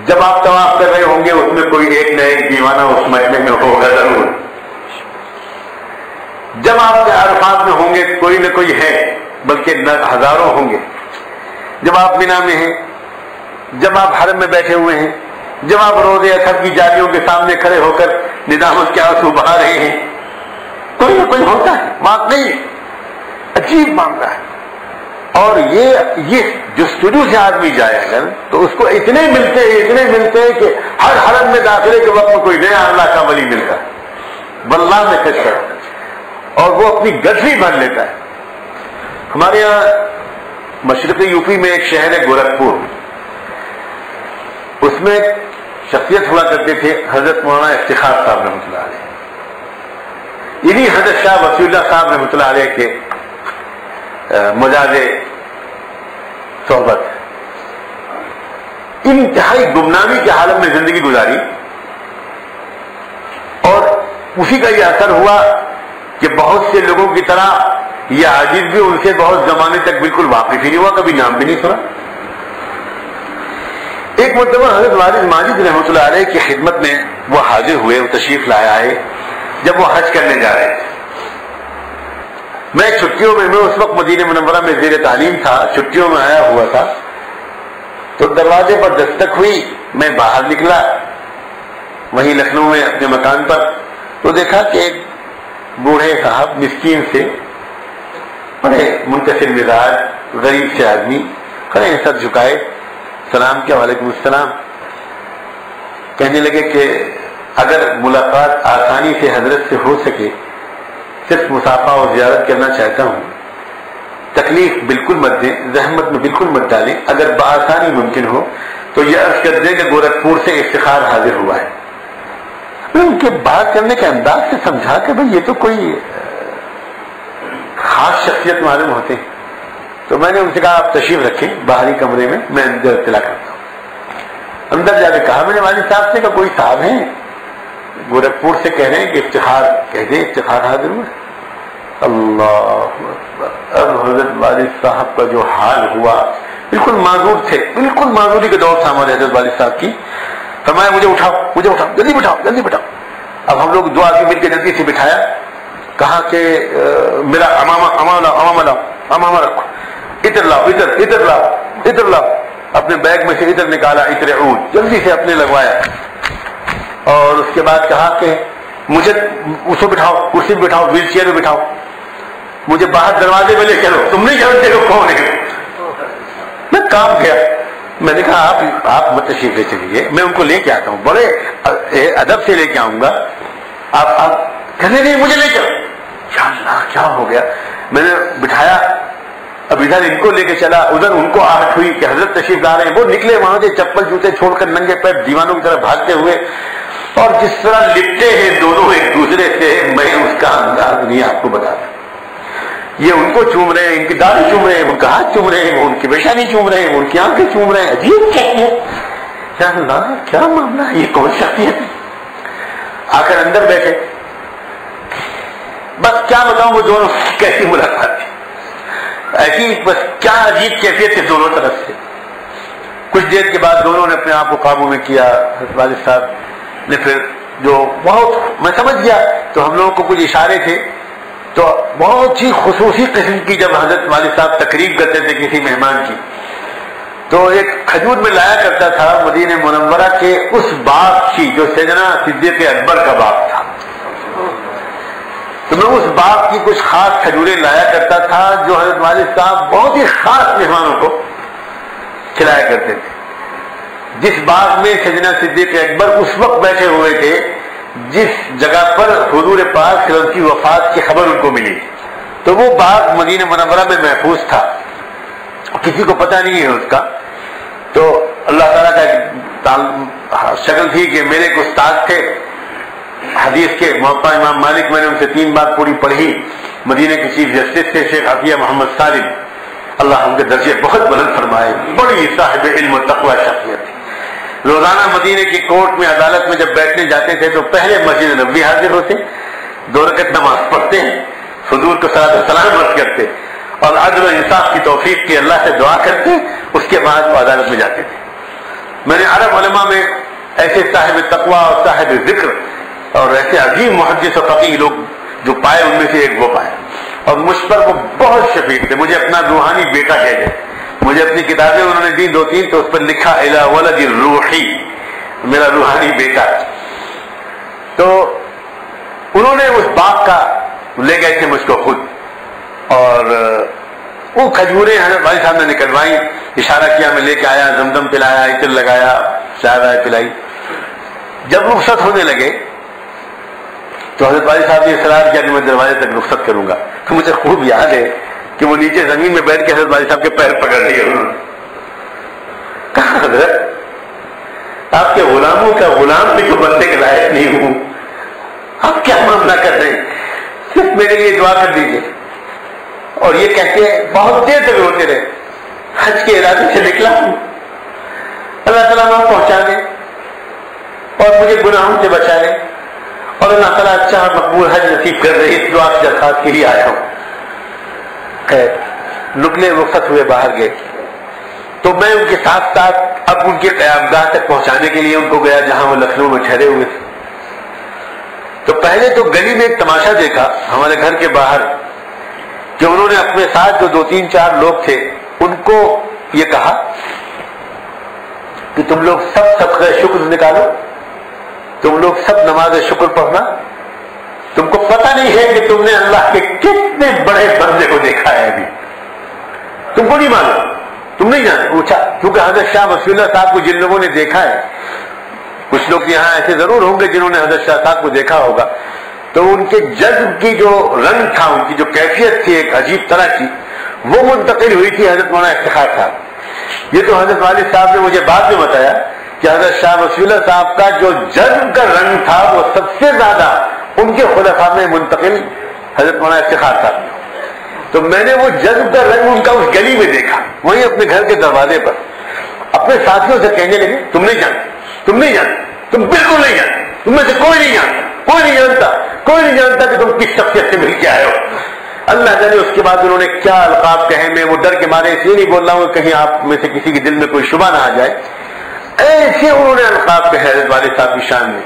جب آپ طواف کر رہے ہوں گے اس میں کوئی ایک نہ ایک دیوانہ اس مجمع میں ہوگا ضرور. جب آپ عرفات میں ہوں گے کوئی نہ کوئی ہے، بلکہ ہزاروں ہوں گے. جب آپ مینا میں ہیں، جب آپ حرم میں بیٹھے ہوئے ہیں، جب آپ روزے اثر کی جالیوں کے سامنے کھڑے ہو کر ندامت کے آنسو بہا رہے ہیں، کوئی نہ کوئی ہوتا ہے. واقعی عجیب معاملہ ہے. اور یہ جستجو سے آدمی جائے اگر تو اس کو اتنے ملتے ہیں کہ ہر حرم میں داخلے کے وقت میں کوئی نیا اللہ کا ولی ملتا ہے، واللہ میں سچ کر، اور وہ اپنی گٹری بھر لیتا ہے. ہمارے یہاں مشرقی یوپی میں ایک شہر ہے گورکھپور، اس میں شخصیت ہوا کرتے تھے حضرت مولانا افتخار صاحب رحمۃ اللہ علیہ. انہی حضرت شاہ وسیع اللہ صاحب رحمۃ اللہ علیہ کے مجاز صحبت، انتہائی گمنامی کے حالت میں زندگی گزاری، اور اسی کا یہ اثر ہوا کہ بہت سے لوگوں کی طرح یہ عاجز بھی ان سے بہت زمانے تک بالکل واقف ہی نہیں ہوا، کبھی نام بھی نہیں سنا. ایک مرتبہ حضرت والد ماجد رحمۃ اللہ علیہ کی خدمت میں وہ حاضر ہوئے، وہ تشریف لایا ہے جب وہ حج کرنے جا رہے تھے. میں چھٹیوں میں اس وقت مدینہ منورہ میں زیر تعلیم تھا، چھٹیوں میں آیا ہوا تھا، تو دروازے پر دستک ہوئی، میں باہر نکلا وہیں لکھنؤ میں اپنے مکان پر، تو دیکھا کہ ایک بوڑھے صاحب مسکین سے بڑے منکسر مزاج غریب سے آدمی کھڑے ہیں، سر جھکائے، سلام کیا، وعلیکم السلام. کہنے لگے کہ اگر ملاقات آسانی سے حضرت سے ہو سکے، صرف مصافحہ اور زیارت کرنا چاہتا ہوں، تکلیف بالکل مت دیں، زحمت میں بالکل مت ڈالیں، اگر بآسانی ممکن ہو تو یہ عرض کر دیں کہ گورکھپور سے افتخار حاضر ہوا ہے. ان کے بات کرنے کے انداز سے سمجھا کہ بھئی یہ تو کوئی خاص شخصیت معلوم ہوتے ہیں. تو میں نے ان سے کہا آپ تشریف رکھیں باہری کمرے میں، میں اندر اطلاع کرتا ہوں. اندر جا کے کہا میں نے والد صاحب سے کہ کوئی صاحب ہیں گورکھپور سے کہہ رہے ہیں کہ افتخار کہہ دیں افتخار حاضر ہوا. اللہ اکبر. اب حضرت والد صاحب کا جو حال ہوا، بالکل معذور تھے، بالکل معذوری کے دور تھا ہمارے حضرت والد صاحب کی. فرمایا مجھے اٹھاؤ جلدی بٹھاؤ. اب ہم لوگ دو آدمی مل کے جلدی سے بٹھایا، کہا کہ میرا امامہ رکھو، ادھر لاؤ. اپنے بیگ میں سے ادھر نکالا عطر عود، جلدی سے اپنے لگوایا، اور اس کے بعد کہا کہ مجھے اس کو بٹھاؤ، کرسی پہ بٹھاؤ، ویل چیئر میں بٹھاؤ، مجھے باہر دروازے میں لے چلو، تم نہیں جانتے ہو کون ہے. میں کام گیا، میں نے کہا آپ مت تشریف لے چلیے، میں ان کو لے کے آتا ہوں، بڑے ادب سے لے کے آؤں گا. آپ کہنے نہیں مجھے لے چلو. یا اللہ کیا ہو گیا. میں نے بٹھایا، اب ادھر ان کو لے کے چلا، ادھر ان کو آہٹ ہوئی کہ حضرت تشریف لا رہے ہیں. وہ نکلے وہاں سے چپل جوتے چھوڑ کر ننگے پیر دیوانوں کی طرح بھاگتے ہوئے، اور جس طرح لپٹے ہیں دونوں ایک دوسرے سے، میں اس کا انداز نہیں آپ کو بتاتا. یہ ان کو چوم رہے ہیں، ان کی داڑھی چوم رہے ہیں، ان کا ہاتھ چوم رہے ہیں، ان کی پیشانی چوم رہے ہیں، ان کی آنکھیں چوم رہے ہیں. عجیب کیا اللہ کیا معاملہ ہے، یہ کون شخصیت ہے. آ کر اندر بیٹھے، بس کیا بتاؤں وہ دونوں کیسی ملاقات تھی، ایسی بس کیا عجیب کیفیت تھی دونوں طرف سے. کچھ دیر کے بعد دونوں نے اپنے آپ کو قابو میں کیا. حضرت والد صاحب نے پھر جو بہت میں سمجھ گیا، تو ہم لوگوں کو کچھ اشارے تھے، تو بہت ہی خصوصی قسم کی جب حضرت والد صاحب تقریب کرتے تھے کسی مہمان کی، تو ایک کھجور میں لایا کرتا تھا مدینہ منورہ کے اس باغ کی جو سیدنا صدیق اکبر کا باغ تھا. تو میں اس باغ کی کچھ خاص کھجوریں لایا کرتا تھا جو حضرت والد صاحب بہت ہی خاص مہمانوں کو کھلایا کرتے تھے. جس باغ میں سیدنا صدیق اکبر اس وقت بیٹھے ہوئے تھے جس جگہ پر حضور پاک صلی اللہ علیہ وسلم کی وفات کی خبر ان کو ملی، تو وہ باغ مدینہ منورہ میں محفوظ تھا، کسی کو پتہ نہیں ہے اس کا. تو اللہ تعالیٰ کا شکل تھی کہ میرے ایک استاد تھے حدیث کے موقع امام مالک، میں نے ان سے 3 بار پوری پڑھی. مدینہ کے چیف جسٹس تھے شیخ عطیہ محمد سالم، اللہ ان کے درجے بہت بلند فرمائے، بڑی صاحب علم و تقوی شخصیت تھی. روزانہ مدینہ کی کورٹ میں عدالت میں جب بیٹھنے جاتے تھے تو پہلے مسجد نبوی حاضر ہوتے، 2 رکعت نماز پڑھتے ہیں، حضور کو صلاۃ و سلام عرض کرتے اور عدل و انصاف کی توفیق کی اللہ سے دعا کرتے، اس کے بعد وہ عدالت میں جاتے تھے. میں نے عرب علماء میں ایسے صاحب تقوی اور صاحب ذکر اور ایسے عظیم محدث و فقیہ لوگ جو پائے ان میں سے ایک وہ پائے، اور مجھ پر وہ بہت شفیق تھے. مجھے اپنا روحانی بیٹا کہتے، مجھے اپنی کتابیں انہوں نے دی 2-3 تو اس پر لکھا الی ولد الروحی، میرا روحانی بیٹا. تو انہوں نے اس باغ کا لے گئے تھے مجھ کو خود، اور وہ کھجوریں حضرت بھائی صاحب نے نکلوائی، اشارہ کیا، میں لے کے آیا، زمزم پلایا، عطر لگایا، چائے پلائی. جب رخصت ہونے لگے تو حضرت بھائی صاحب نے اصرار کیا کہ میں دروازے تک رخصت کروں گا. تو مجھے خوب یاد ہے کہ وہ نیچے زمین میں بیٹھ کے حضرت بھائی صاحب کے پیر پکڑ لیے انہوں نے. کہا حضرت آپ کے غلاموں کا غلام بھی تو بننے کے لائق نہیں ہوں، آپ کیا معاملہ کر رہے ہیں، صرف میرے لیے دعا کر دیجیے. اور یہ کہتے بہت دیر تک روتے رہے. حج کے ارادے سے نکلا ہوں، اللہ تعالیٰ وہاں پہنچا دے اور مجھے گناہوں سے بچا لے، اور اللہ تعالیٰ اچھا اور مقبول حج نصیب کر رہے، اس دعا کی درخواست کے لیے آیا ہوں. خیر نکلے، رخصت ہوئے، باہر گئے. تو میں ان کے ساتھ ساتھ اب ان کے قیامگاہ تک پہنچانے کے لیے ان کو گیا جہاں وہ لکھنؤ میں ٹھہرے ہوئے تھے. تو پہلے تو گلی میں ایک تماشا دیکھا ہمارے گھر کے باہر کہ انہوں نے اپنے ساتھ جو 2-3-4 لوگ تھے ان کو یہ کہا کہ تم لوگ سب صدقہ شکر نکالو، تم لوگ سب نماز شکر پڑھنا. تم کو پتہ نہیں ہے کہ تم نے اللہ کے کتنے بڑے بندے کو دیکھا ہے، ابھی تم کو نہیں معلوم، تم نہیں جانتے. پوچھا کیونکہ حضرت شاہ وصی اللہ صاحب کو جن لوگوں نے دیکھا ہے، کچھ لوگ یہاں ایسے ضرور ہوں گے جنہوں نے حضرت شاہ صاحب کو دیکھا ہوگا، تو ان کے جذب کی جو رنگ تھا، ان کی جو کیفیت تھی ایک عجیب طرح کی، وہ منتقل ہوئی تھی حضرت مولانا افتخار صاحب. یہ تو حضرت والد صاحب نے مجھے بعد میں بتایا کہ حضرت شاہ وصی اللہ صاحب کا جو جذب کا رنگ تھا وہ سب سے زیادہ ان کے خلفاء میں منتقل حضرت مولانا افتخار صاحب نے. تو میں نے وہ جذب کا رنگ ان کا اس گلی میں دیکھا، وہیں اپنے گھر کے دروازے پر. اپنے ساتھیوں سے کہنے لگے تم نہیں جانتے، تم نہیں جانتے، تم بالکل نہیں جانتے، تم میں سے کوئی نہیں جانتا، کوئی نہیں جانتا، کوئی نہیں جانتا کہ تم کس شخصیت سے مل کے آئے ہو. اللہ جانے اس کے بعد انہوں نے کیا القاب کہے. میں وہ ڈر کے مارے اس لیے نہیں بول رہا ہوں کہ کہیں آپ میں سے کسی کے دل میں کوئی شبہ نہ آ جائے. ایسے انہوں نے القاب کہے حضرت والد صاحب کی شان میں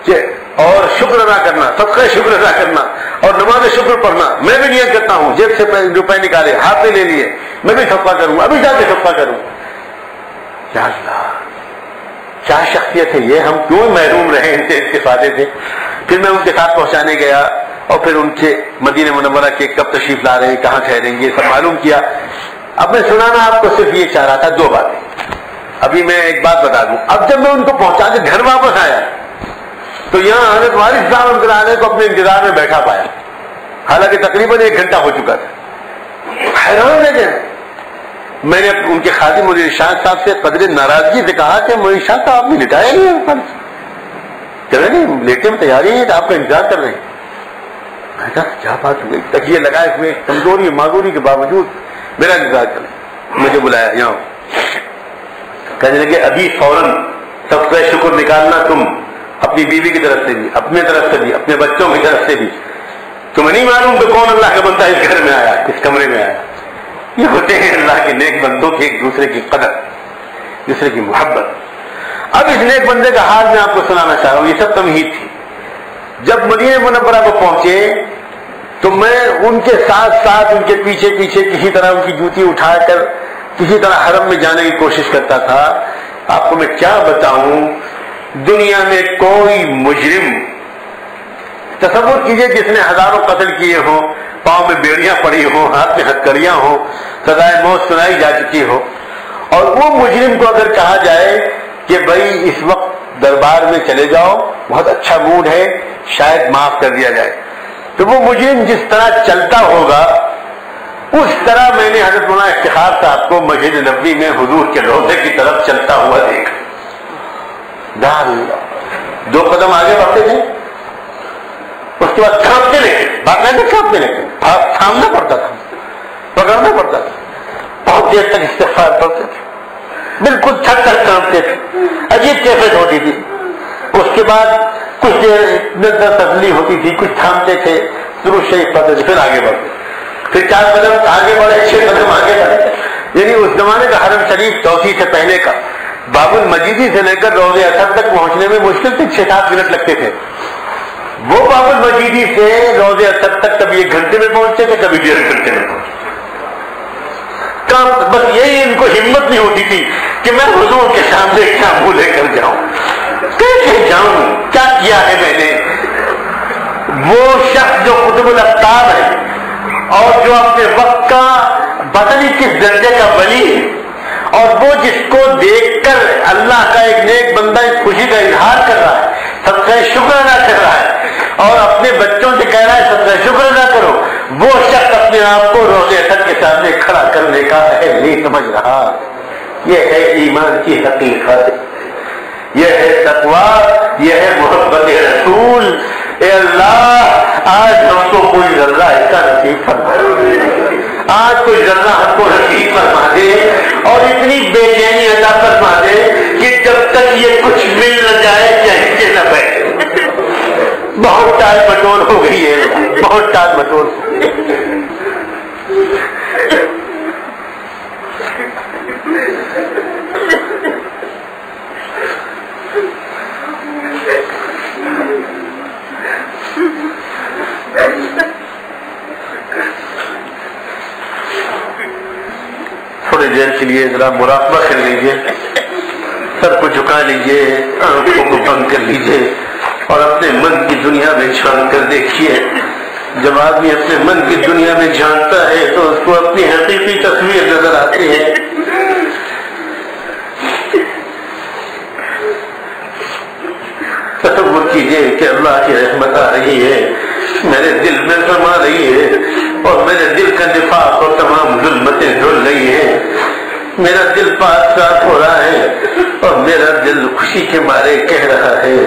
کہ اور شکر ادا کرنا، صدقہ شکر ادا کرنا اور نماز شکر پڑھنا. میں بھی نیت کرتا ہوں، جیب سے روپے نکالے، ہاتھ میں لے لیے، میں بھی صدقہ کروں، ابھی جا کے صدقہ کروں. یا اللہ کیا شخصیت ہے یہ، ہم کیوں محروم رہے ان سے استفادے سے. پھر میں ان کے ساتھ پہنچانے گیا اور پھر ان کے مدینہ منورہ کے کب تشریف لا رہے ہیں، کہاں ٹھہریں گے، سب معلوم کیا. اب میں سنانا آپ کو صرف یہ چاہ رہا تھا 2 باتیں. ابھی میں ایک بات بتا دوں. اب جب میں ان کو پہنچا کے گھر واپس آیا تو یہاں حضرت والد صاحب ان آنے کو اپنے انتظار میں بیٹھا پایا، حالانکہ تقریباً 1 گھنٹہ ہو چکا تھا. حیران رہ گئے. میں نے ان کے خادم مولوی ارشاد صاحب سے قدر ناراضگی سے کہا کہ مولوی ارشاد صاحب آپ نے لٹایا نہیں، چلے نہیں لیٹنے میں تیاری ہے، آپ کا انتظار کر رہے ہیں. کیا بات ہو گئی، تکیے لگائے ہوئے کمزوری معذوری کے باوجود میرا انتظار کر رہے. مجھے بلایا یہاں، کہنے لگے ابھی فوراً سب کا شکر نکالنا، تم اپنی بیوی کی طرف سے بھی، اپنے طرف سے بھی، اپنے بچوں کی طرف سے بھی. تمہیں نہیں معلوم کہ کون اللہ کا بندہ اس گھر میں آیا، اس کمرے میں آیا. یہ ہوتے ہیں اللہ کے نیک بندوں کی ایک دوسرے کی قدر، دوسرے کی محبت. اب اس نیک بندے کا حال میں آپ کو سنانا چاہ رہا ہوں. یہ سب تمہید تھی. جب مدینہ منورہ کو پہنچے تو میں ان کے ساتھ ساتھ ان کے پیچھے پیچھے کسی طرح ان کی جوتی اٹھا کر کسی طرح حرم میں جانے کی کوشش کرتا تھا. آپ کو میں کیا بتاؤں، دنیا میں کوئی مجرم تصور کیجئے جس نے ہزاروں قتل کیے ہوں، پاؤں میں بیڑیاں پڑی ہوں، ہاتھ میں ہتکڑیاں ہوں، سزائے موت سنائی جا چکی ہو، اور وہ مجرم کو اگر کہا جائے کہ بھائی اس وقت دربار میں چلے جاؤ، بہت اچھا موڈ ہے، شاید معاف کر دیا جائے، تو وہ مجرم جس طرح چلتا ہوگا اس طرح میں نے حضرت مولانا افتخار صاحب کو مسجد نبوی میں حضور کے روضے کی طرف چلتا ہوا دیکھا. دو قدم آگے بڑھتے تھے، اس کے بعد کانپتے لگے، باقاعدہ کانپتے لگے، تھامنا پڑتا تھا، پکڑنا پڑتا تھا، بہت دیر تک استغفار پڑھتے تھے، بالکل تھک کر کانپتے تھے، عجیب کیفیت ہوتی تھی. اس کے بعد کچھ دیر تسلی ہوتی تھی، کچھ تھامتے تھے، درود شریف پڑھتے تھے، پھر آگے بڑھتے، پھر 4 قدم آگے بڑھے، 6 قدم آگے بڑھے. یعنی اس زمانے کا حرم شریف توسیع سے پہلے کا باب المجیدی سے لے کر روضہ اسد تک پہنچنے میں مشکل سے 6-7 منٹ لگتے تھے. وہ باب المجیدی سے روضہ اسد تک کبھی 1 گھنٹے میں پہنچتے تھے، کبھی 1.5 گھنٹے میں پہنچتے. بس یہی ان کو ہمت نہیں ہوتی تھی کہ میں حضور کے سامنے کیا منہ لے کر جاؤں، کیسے جاؤں، کیا کیا ہے میں نے. وہ شخص جو قطب الافطار ہے اور جو اپنے وقت کا پتہ نہیں کس درجے کا ولی ہے، اور وہ جس کو دیکھ کر اللہ کا ایک نیک بندہ اس خوشی کا اظہار کر رہا ہے، سب کا شکر ادا کر رہا ہے، اور اپنے بچوں سے کہہ رہا ہے سب کا شکر ادا کرو، وہ شخص اپنے آپ کو روضہ اسد کے سامنے کھڑا کرنے کا اہل نہیں سمجھ رہا. یہ ہے ایمان کی حقیقت، یہ ہے تقویٰ، یہ ہے محبت رسول. اے اللہ آج ہم کو کوئی ذرہ اس کا نصیب فرما دے، آج کوئی ذرہ ہم کو نصیب فرما دے، اور اتنی بے چینی عطا فرما دے کہ جب تک یہ کچھ مل نہ جائے چین سے نہ بیٹھے. بہت ٹال مٹول ہو گئی ہے، بہت ٹال مٹول. تھوڑی دیر کے لیے ذرا مراقبہ کر لیجیے، سب کو جھکا لیجیے، آنکھوں کو بند کر لیجیے اور اپنے من کی دنیا میں جھانک کر دیکھیے. جب آدمی اپنے من کی دنیا میں جھانکتا ہے تو اس کو اپنی حقیقی تصویر نظر آتی ہے. تصور کیجیے کہ اللہ کی رحمت آ رہی ہے، میرے دل میں فرما رہی ہے، اور میرے دل کا نفاق اور تمام ظلمتیں دھل رہی ہیں. میرا دل پاک صاف ہو رہا ہے، اور میرا دل خوشی کے مارے کہہ رہا ہے